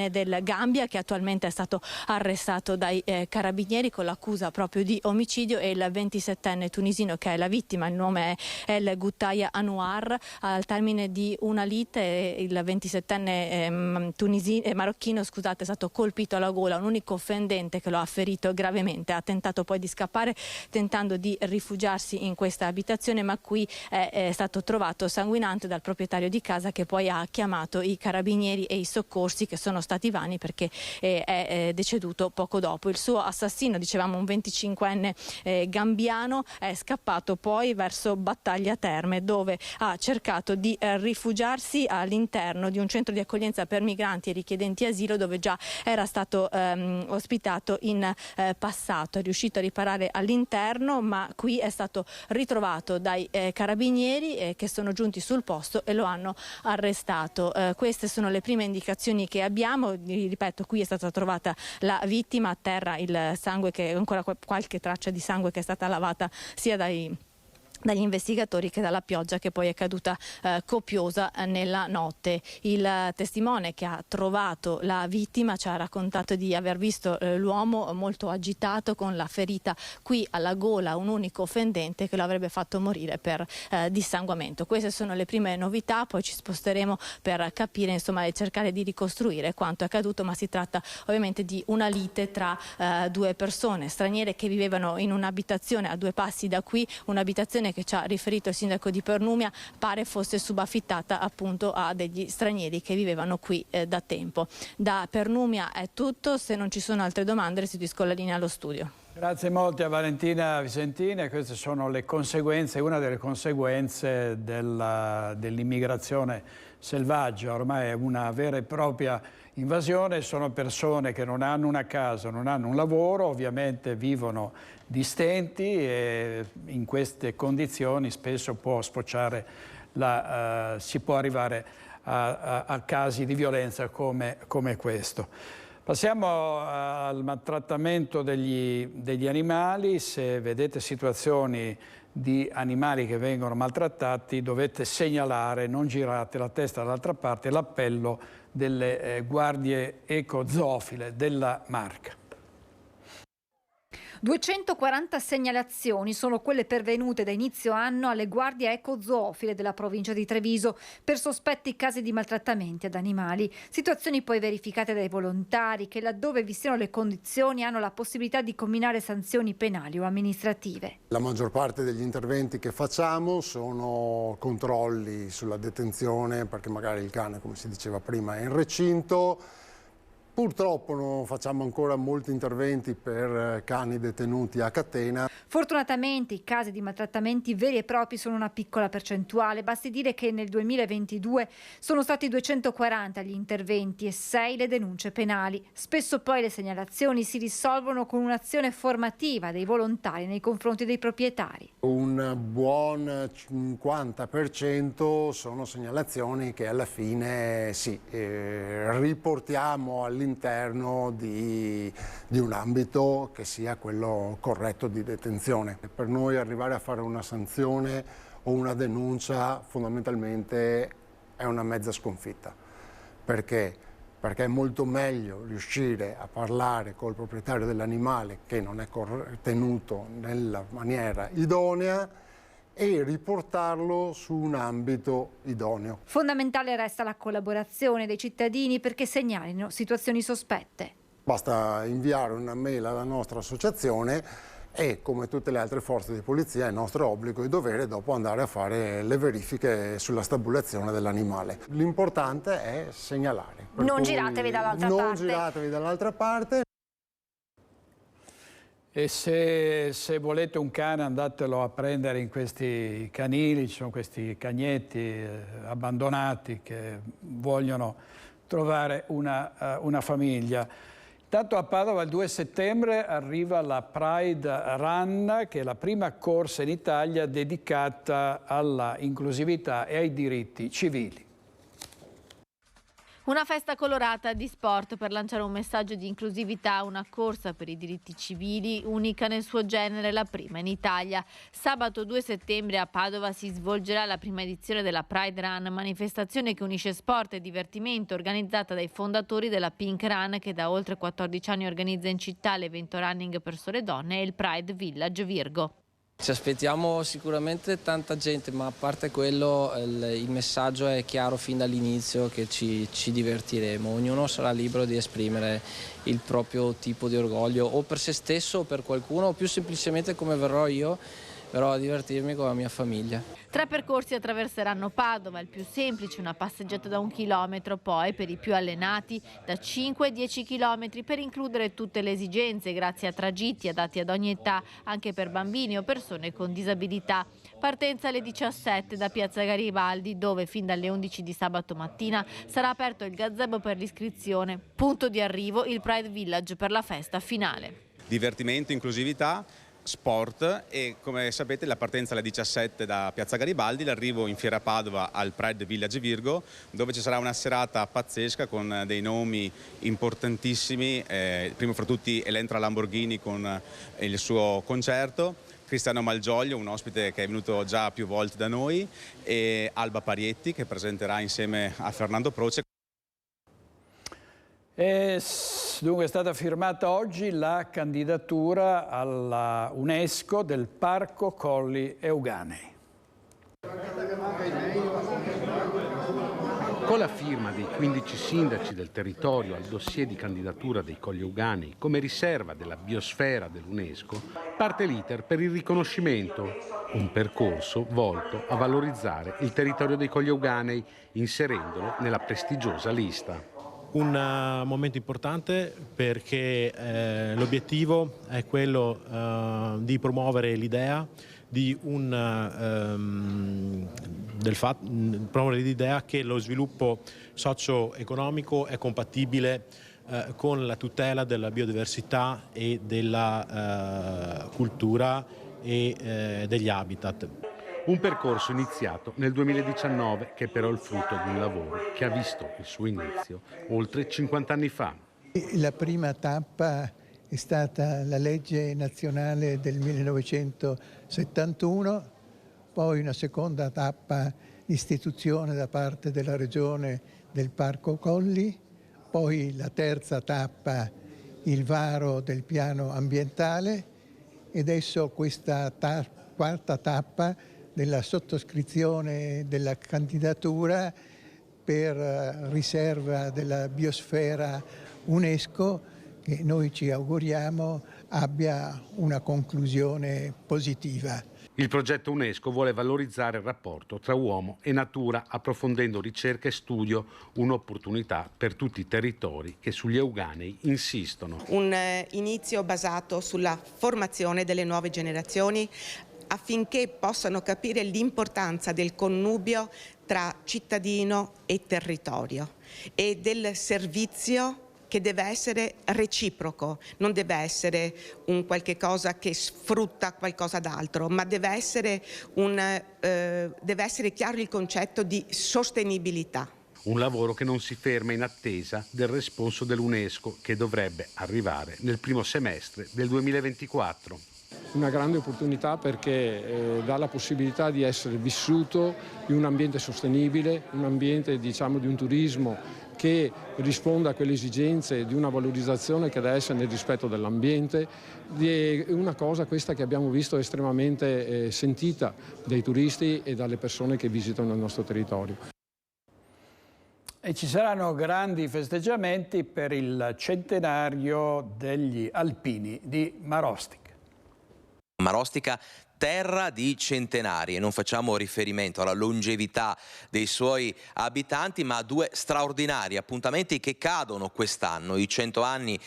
del Gambia, che attualmente è stato arrestato dai carabinieri con l'accusa proprio di omicidio, e il 27enne tunisino che è la vittima. Il nome è El Gouttaya Anouar. Al termine di una lite il 27enne marocchino è stato colpito alla gola, un unico offendente che lo ha ferito gravemente. Ha tentato poi di scappare tentando di rifugiarsi in questa abitazione, ma qui è stato trovato sanguinante dal proprietario di casa, che poi ha chiamato i carabinieri e i soccorsi, che sono stati vani perché è deceduto poco dopo. Il suo assassino, dicevamo un 25enne gambiano, è scappato poi verso Battaglia Terme, dove ha cercato di rifugiarsi all'interno di un centro di accoglienza per migranti e richiedenti asilo, dove già era stato ospitato in passato. È riuscito a riparare all'interno, ma qui è stato ritrovato dai carabinieri che sono giunti sul posto e lo hanno arrestato. Queste sono le prime indicazioni che abbiamo. Ripeto, qui è stata trovata la vittima, a terra il sangue, che ancora qualche traccia di sangue che è stata lavata sia dagli investigatori che dalla pioggia che poi è caduta copiosa nella notte. Il testimone che ha trovato la vittima ci ha raccontato di aver visto l'uomo molto agitato, con la ferita qui alla gola, un unico fendente che lo avrebbe fatto morire per dissanguamento. Queste sono le prime novità, poi ci sposteremo per capire, insomma, e cercare di ricostruire quanto è accaduto, ma si tratta ovviamente di una lite tra due persone straniere che vivevano in un'abitazione a due passi da qui, un'abitazione che ci ha riferito il sindaco di Pernumia pare fosse subaffittata appunto a degli stranieri che vivevano qui da tempo. Da Pernumia è tutto, se non ci sono altre domande restituisco la linea allo studio. Grazie molte a Valentina Visentini. Queste sono le conseguenze, una delle conseguenze dell'immigrazione selvaggia. Ormai è una vera e propria invasione, sono persone che non hanno una casa, non hanno un lavoro, ovviamente vivono di stenti, e in queste condizioni spesso può sfociare, si può arrivare a casi di violenza come questo. Passiamo al maltrattamento degli animali. Se vedete situazioni di animali che vengono maltrattati, dovete segnalare, non girate la testa dall'altra parte. L'appello delle guardie ecozoofile della Marca. 240 segnalazioni sono quelle pervenute da inizio anno alle guardie ecozoofile della provincia di Treviso per sospetti casi di maltrattamenti ad animali. Situazioni poi verificate dai volontari che, laddove vi siano le condizioni, hanno la possibilità di comminare sanzioni penali o amministrative. La maggior parte degli interventi che facciamo sono controlli sulla detenzione, perché magari il cane, come si diceva prima, è in recinto. Purtroppo non facciamo ancora molti interventi per cani detenuti a catena. Fortunatamente i casi di maltrattamenti veri e propri sono una piccola percentuale. Basti dire che nel 2022 sono stati 240 gli interventi e 6 le denunce penali. Spesso poi le segnalazioni si risolvono con un'azione formativa dei volontari nei confronti dei proprietari. Un buon 50% sono segnalazioni che alla fine riportiamo all'interno di un ambito che sia quello corretto di detenzione. Per noi arrivare a fare una sanzione o una denuncia fondamentalmente è una mezza sconfitta. Perché? Perché è molto meglio riuscire a parlare col proprietario dell'animale che non è tenuto nella maniera idonea e riportarlo su un ambito idoneo. Fondamentale resta la collaborazione dei cittadini perché segnalino situazioni sospette. Basta inviare una mail alla nostra associazione e, come tutte le altre forze di polizia, è nostro obbligo e dovere dopo andare a fare le verifiche sulla stabulazione dell'animale. L'importante è segnalare. Non giratevi dall'altra parte. Non giratevi dall'altra parte. E se volete un cane andatelo a prendere in questi canili, ci sono questi cagnetti abbandonati che vogliono trovare una famiglia. Intanto a Padova il 2 settembre arriva la Pride Run, che è la prima corsa in Italia dedicata alla inclusività e ai diritti civili. Una festa colorata di sport per lanciare un messaggio di inclusività, una corsa per i diritti civili, unica nel suo genere, la prima in Italia. Sabato 2 settembre a Padova si svolgerà la prima edizione della Pride Run, manifestazione che unisce sport e divertimento, organizzata dai fondatori della Pink Run, che da oltre 14 anni organizza in città l'evento running per sole donne, e il Pride Village Virgo. Ci aspettiamo sicuramente tanta gente, ma a parte quello il messaggio è chiaro fin dall'inizio che ci divertiremo. Ognuno sarà libero di esprimere il proprio tipo di orgoglio o per se stesso o per qualcuno, o più semplicemente come verrò io, verrò a divertirmi con la mia famiglia. 3 percorsi attraverseranno Padova, il più semplice una passeggiata da 1 chilometro, poi per i più allenati da 5 ai 10 chilometri per includere tutte le esigenze grazie a tragitti adatti ad ogni età, anche per bambini o persone con disabilità. Partenza alle 17 da Piazza Garibaldi, dove fin dalle 11 di sabato mattina sarà aperto il gazebo per l'iscrizione. Punto di arrivo il Pride Village per la festa finale. Divertimento, inclusività, sport e, come sapete, la partenza alle 17 da Piazza Garibaldi, l'arrivo in Fiera Padova al Pride Village Virgo, dove ci sarà una serata pazzesca con dei nomi importantissimi, primo fra tutti Elentra Lamborghini con il suo concerto, Cristiano Malgioglio, un ospite che è venuto già più volte da noi, e Alba Parietti, che presenterà insieme a Fernando Proce. Dunque è stata firmata oggi la candidatura alla UNESCO del Parco Colli Euganei. Con la firma dei 15 sindaci del territorio al dossier di candidatura dei Colli Euganei come riserva della biosfera dell'UNESCO, parte l'iter per il riconoscimento, un percorso volto a valorizzare il territorio dei Colli Euganei, inserendolo nella prestigiosa lista. Un momento importante perché l'obiettivo è quello di promuovere l'idea di promuovere l'idea che lo sviluppo socio-economico è compatibile con la tutela della biodiversità e della cultura e degli habitat. Un percorso iniziato nel 2019 che però è il frutto di un lavoro che ha visto il suo inizio oltre 50 anni fa. La prima tappa è stata la legge nazionale del 1971, poi una seconda tappa, istituzione da parte della Regione del Parco Colli, poi la terza tappa, il varo del piano ambientale, e adesso questa quarta tappa della sottoscrizione della candidatura per riserva della biosfera UNESCO, che noi ci auguriamo abbia una conclusione positiva. Il progetto UNESCO vuole valorizzare il rapporto tra uomo e natura, approfondendo ricerca e studio, un'opportunità per tutti i territori che sugli euganei insistono. Un inizio basato sulla formazione delle nuove generazioni affinché possano capire l'importanza del connubio tra cittadino e territorio e del servizio che deve essere reciproco, non deve essere un qualche cosa che sfrutta qualcosa d'altro, ma deve essere chiaro il concetto di sostenibilità. Un lavoro che non si ferma in attesa del responso dell'UNESCO, che dovrebbe arrivare nel primo semestre del 2024. Una grande opportunità perché dà la possibilità di essere vissuto in un ambiente sostenibile, un ambiente di un turismo che risponda a quelle esigenze di una valorizzazione che deve essere nel rispetto dell'ambiente. È una cosa questa che abbiamo visto estremamente sentita dai turisti e dalle persone che visitano il nostro territorio. E ci saranno grandi festeggiamenti per il centenario degli alpini di Marostica. Marostica, terra di centenari, e non facciamo riferimento alla longevità dei suoi abitanti, ma a due straordinari appuntamenti che cadono quest'anno: i 100 anni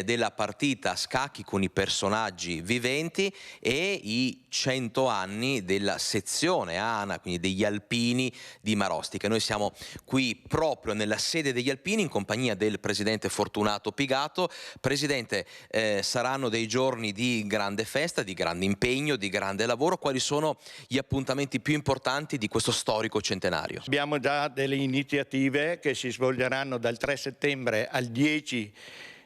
della partita a scacchi con i personaggi viventi e i 100 anni della sezione ANA, quindi degli alpini di Marostica. Noi siamo qui proprio nella sede degli alpini in compagnia del presidente Fortunato Pigato. Presidente, saranno dei giorni di grande festa, di grande impegno, di grande lavoro. Quali sono gli appuntamenti più importanti di questo storico centenario? Abbiamo già delle iniziative che si svolgeranno dal 3 settembre al 10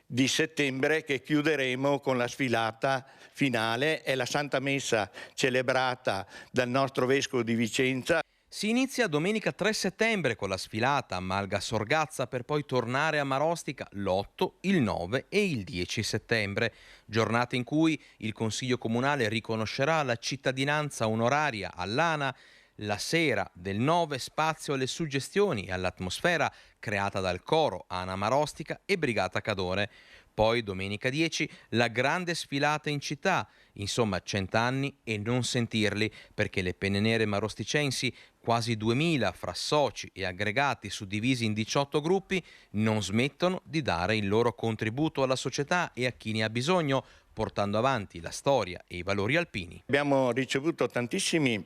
di settembre, che chiuderemo con la sfilata finale e la Santa Messa celebrata dal nostro Vescovo di Vicenza. Si inizia domenica 3 settembre con la sfilata a Malga Sorgazza, per poi tornare a Marostica l'8, il 9 e il 10 settembre, giornate in cui il Consiglio Comunale riconoscerà la cittadinanza onoraria all'ANA. La sera del 9 spazio alle suggestioni e all'atmosfera creata dal coro ANA Marostica e Brigata Cadore. Poi domenica 10 la grande sfilata in città, insomma 100 anni e non sentirli, perché le penne nere marosticensi, quasi 2000 fra soci e aggregati suddivisi in 18 gruppi, non smettono di dare il loro contributo alla società e a chi ne ha bisogno, portando avanti la storia e i valori alpini. Abbiamo ricevuto tantissimi,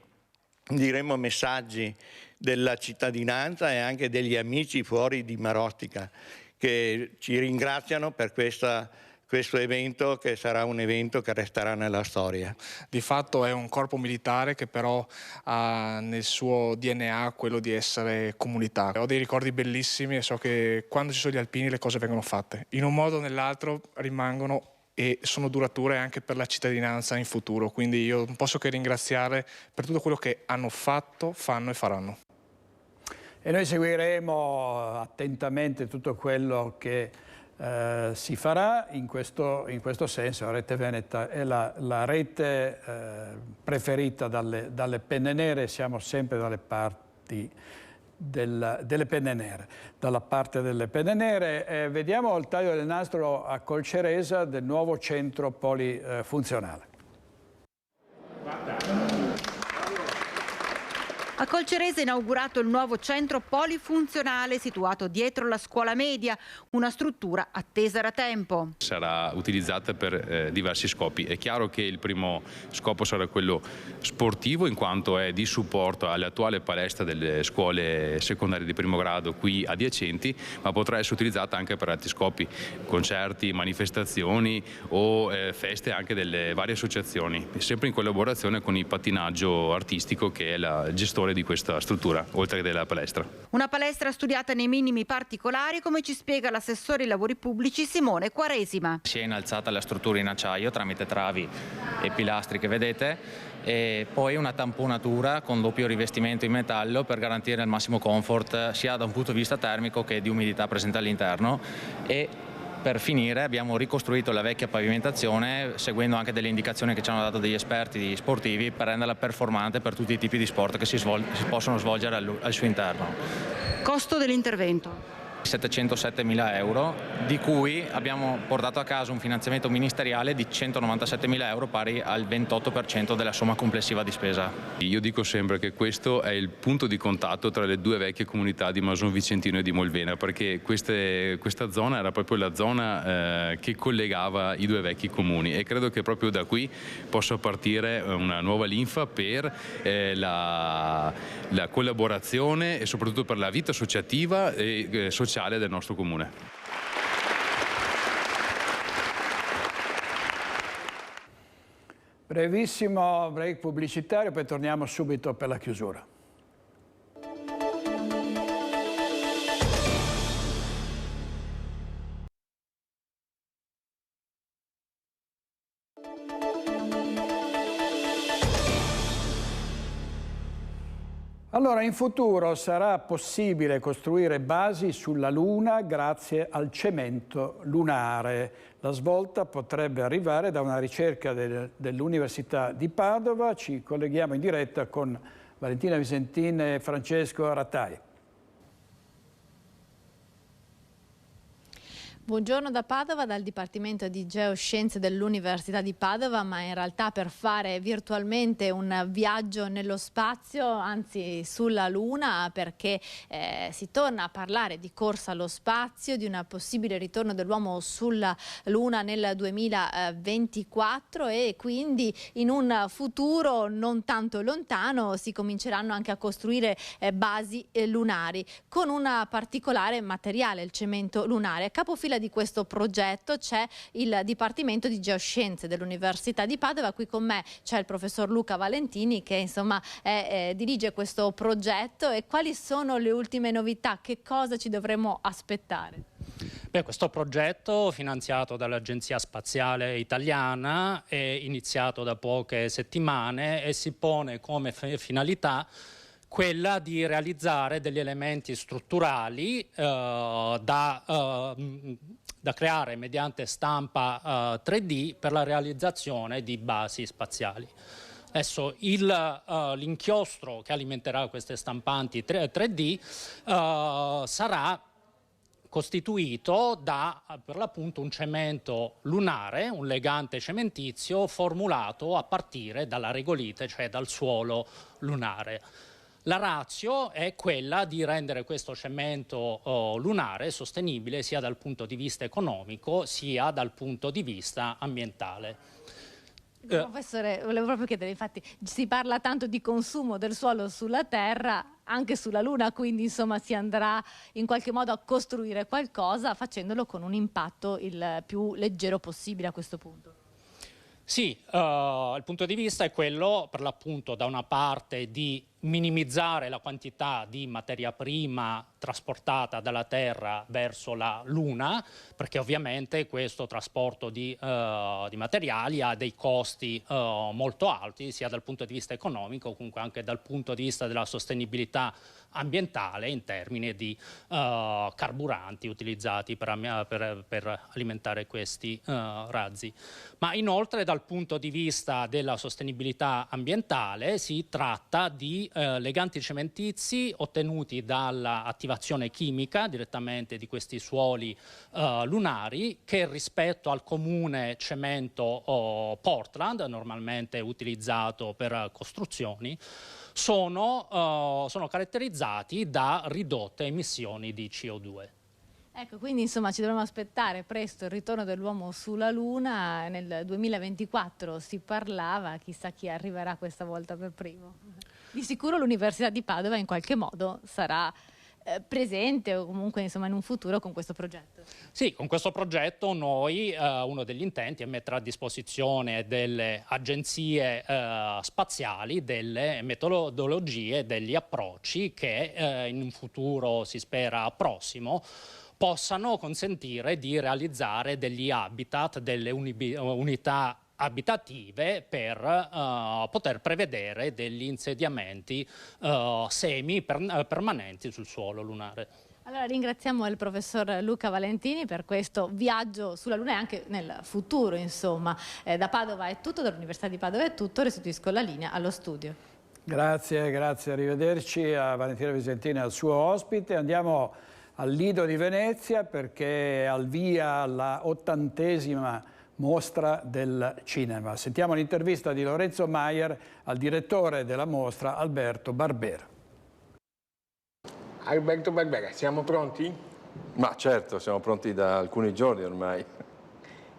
messaggi della cittadinanza e anche degli amici fuori di Marostica, che ci ringraziano per questo evento, che sarà un evento che resterà nella storia. Di fatto è un corpo militare che però ha nel suo DNA quello di essere comunità. Ho dei ricordi bellissimi e so che quando ci sono gli alpini le cose vengono fatte. In un modo o nell'altro rimangono e sono durature anche per la cittadinanza in futuro. Quindi io non posso che ringraziare per tutto quello che hanno fatto, fanno e faranno. E noi seguiremo attentamente tutto quello che si farà in questo senso. La Rete Veneta è la rete preferita dalle penne nere. Siamo sempre dalle parti delle penne nere, dalla parte delle penne nere. Vediamo il taglio del nastro a Colceresa del nuovo centro polifunzionale. A Colceresa è inaugurato il nuovo centro polifunzionale situato dietro la scuola media, una struttura attesa da tempo. Sarà utilizzata per diversi scopi. È chiaro che il primo scopo sarà quello sportivo, in quanto è di supporto all'attuale palestra delle scuole secondarie di primo grado qui adiacenti, ma potrà essere utilizzata anche per altri scopi, concerti, manifestazioni o feste anche delle varie associazioni, sempre in collaborazione con il pattinaggio artistico, che è la gestore di questa struttura, oltre che della palestra. Una palestra studiata nei minimi particolari, come ci spiega l'assessore ai lavori pubblici Simone Quaresima. Si è innalzata la struttura in acciaio tramite travi e pilastri che vedete, e poi una tamponatura con doppio rivestimento in metallo per garantire il massimo comfort sia da un punto di vista termico che di umidità presente all'interno, e per finire abbiamo ricostruito la vecchia pavimentazione seguendo anche delle indicazioni che ci hanno dato degli esperti sportivi per renderla performante per tutti i tipi di sport che si possono svolgere al suo interno. Costo dell'intervento? 707.000 euro, di cui abbiamo portato a casa un finanziamento ministeriale di 197.000 euro pari al 28% della somma complessiva di spesa. Io dico sempre che questo è il punto di contatto tra le due vecchie comunità di Mason Vicentino e di Molvena, perché questa zona era proprio la zona che collegava i due vecchi comuni, e credo che proprio da qui possa partire una nuova linfa per la collaborazione e soprattutto per la vita associativa e sociale del nostro comune. Brevissimo break pubblicitario, poi torniamo subito per la chiusura. Allora, in futuro sarà possibile costruire basi sulla Luna grazie al cemento lunare. La svolta potrebbe arrivare da una ricerca dell'Università di Padova. Ci colleghiamo in diretta con Valentina Visentin e Francesco Rattai. Buongiorno da Padova, dal Dipartimento di Geoscienze dell'Università di Padova, ma in realtà per fare virtualmente un viaggio nello spazio, anzi sulla Luna, perché si torna a parlare di corsa allo spazio, di un possibile ritorno dell'uomo sulla Luna nel 2024, e quindi in un futuro non tanto lontano si cominceranno anche a costruire basi lunari con un particolare materiale, il cemento lunare. A capofila di questo progetto c'è il Dipartimento di Geoscienze dell'Università di Padova. Qui con me c'è il professor Luca Valentini, che insomma dirige questo progetto. E quali sono le ultime novità? Che cosa ci dovremmo aspettare? Beh, questo progetto, finanziato dall'Agenzia Spaziale Italiana, è iniziato da poche settimane e si pone come finalità quella di realizzare degli elementi strutturali da creare mediante stampa 3D per la realizzazione di basi spaziali. Adesso l'inchiostro che alimenterà queste stampanti 3D sarà costituito da, per l'appunto, un cemento lunare, un legante cementizio formulato a partire dalla regolite, cioè dal suolo lunare. La ratio è quella di rendere questo cemento lunare sostenibile sia dal punto di vista economico sia dal punto di vista ambientale. Professore, volevo proprio chiedere, infatti si parla tanto di consumo del suolo sulla Terra, anche sulla Luna, quindi insomma si andrà in qualche modo a costruire qualcosa facendolo con un impatto il più leggero possibile a questo punto. Sì, il punto di vista è quello, per l'appunto, da una parte di minimizzare la quantità di materia prima trasportata dalla Terra verso la Luna, perché ovviamente questo trasporto di materiali ha dei costi molto alti, sia dal punto di vista economico, comunque anche dal punto di vista della sostenibilità ambientale in termini di carburanti utilizzati per alimentare questi razzi. Ma inoltre dal punto di vista della sostenibilità ambientale si tratta di leganti cementizi ottenuti dall'attivazione chimica direttamente di questi suoli lunari, che rispetto al comune cemento Portland, normalmente utilizzato per costruzioni, sono caratterizzati da ridotte emissioni di CO2. Ecco, quindi insomma ci dovremo aspettare presto il ritorno dell'uomo sulla Luna. Nel 2024 si parlava, chissà chi arriverà questa volta per primo. Di sicuro l'Università di Padova in qualche modo sarà presente, o comunque insomma in un futuro, con questo progetto. Sì, con questo progetto noi, uno degli intenti è mettere a disposizione delle agenzie spaziali, delle metodologie, degli approcci che in un futuro, si spera prossimo, possano consentire di realizzare degli habitat, delle unità abitative per poter prevedere degli insediamenti semi permanenti sul suolo lunare. Allora ringraziamo il professor Luca Valentini per questo viaggio sulla Luna e anche nel futuro, insomma. Da Padova è tutto, dall'Università di Padova è tutto, restituisco la linea allo studio. Grazie, arrivederci a Valentina Visentini e al suo ospite. Andiamo al Lido di Venezia perché è al via la 80ª mostra del cinema. Sentiamo l'intervista di Lorenzo Maier al direttore della mostra, Alberto Barbera. Alberto Barbera, siamo pronti? Ma certo, siamo pronti da alcuni giorni ormai.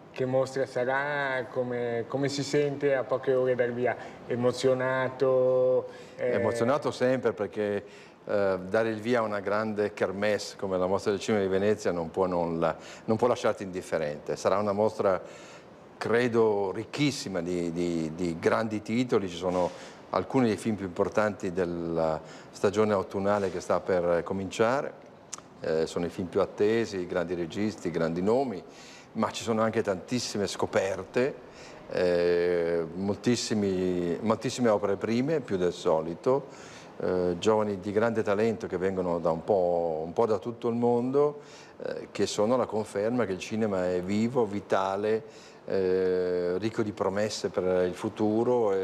Che mostra sarà? Come si sente a poche ore dal via? Emozionato? Emozionato sempre perché dare il via a una grande kermesse come la mostra del cinema di Venezia non può lasciarti indifferente. Sarà una mostra, credo, ricchissima di grandi titoli. Ci sono alcuni dei film più importanti della stagione autunnale che sta per cominciare, sono i film più attesi, grandi registi, grandi nomi, ma ci sono anche tantissime scoperte, moltissime opere prime, più del solito, giovani di grande talento che vengono da un po' da tutto il mondo, che sono la conferma che il cinema è vivo, vitale, ricco di promesse per il futuro,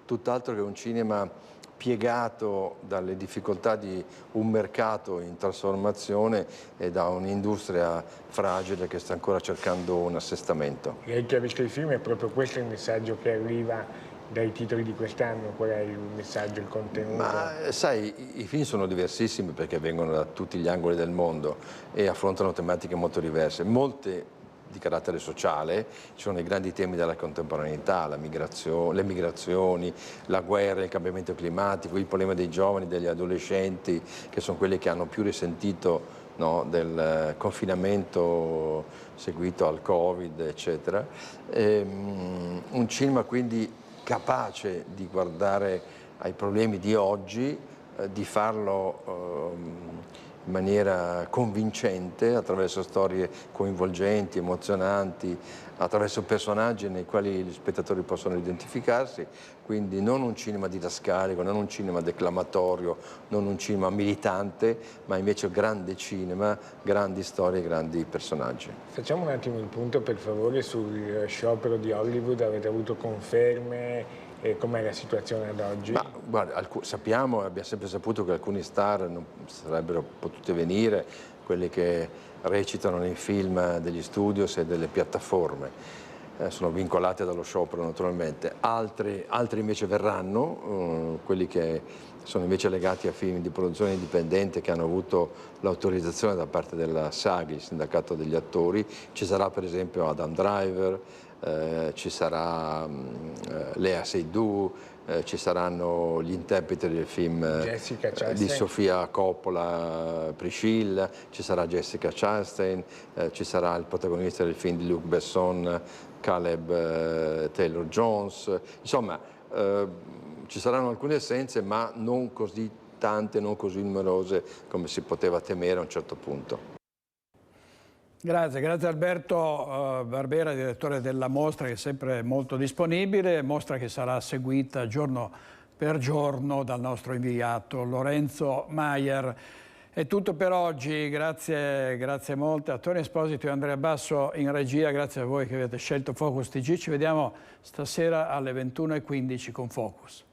tutt'altro che un cinema piegato dalle difficoltà di un mercato in trasformazione e da un'industria fragile che sta ancora cercando un assestamento. Lei che ha visto il film, è proprio questo il messaggio che arriva dai titoli di quest'anno? Qual è il messaggio, il contenuto? Ma sai, i film sono diversissimi perché vengono da tutti gli angoli del mondo e affrontano tematiche molto diverse. Molte di carattere sociale, ci sono i grandi temi della contemporaneità, le migrazioni, la guerra, il cambiamento climatico, il problema dei giovani, degli adolescenti, che sono quelli che hanno più risentito, no, del confinamento seguito al Covid, eccetera. Un cinema quindi capace di guardare ai problemi di oggi, di farlo in maniera convincente, attraverso storie coinvolgenti, emozionanti, attraverso personaggi nei quali gli spettatori possono identificarsi, quindi non un cinema didascalico, non un cinema declamatorio, non un cinema militante, ma invece grande cinema, grandi storie, grandi personaggi. Facciamo un attimo il punto, per favore, sul sciopero di Hollywood. Avete avuto conferme? E com'è la situazione ad oggi? Ma guarda, abbiamo sempre saputo che alcuni star non sarebbero potute venire, quelli che recitano nei film degli studios e delle piattaforme. Sono vincolati dallo sciopero naturalmente. Altri invece verranno, quelli che sono invece legati a film di produzione indipendente che hanno avuto l'autorizzazione da parte della SAG, il sindacato degli attori. Ci sarà per esempio Adam Driver, ci sarà Lea Seydoux, ci saranno gli interpreti del film di Sofia Coppola, Priscilla, ci sarà Jessica Chastain, ci sarà il protagonista del film di Luc Besson, Caleb Taylor-Jones, insomma ci saranno alcune assenze ma non così tante, non così numerose come si poteva temere a un certo punto. Grazie Alberto Barbera, direttore della mostra, che è sempre molto disponibile, mostra che sarà seguita giorno per giorno dal nostro inviato Lorenzo Maier. È tutto per oggi, grazie molte a Tony Esposito e Andrea Basso in regia, grazie a voi che avete scelto Focus TG, ci vediamo stasera alle 21:15 con Focus.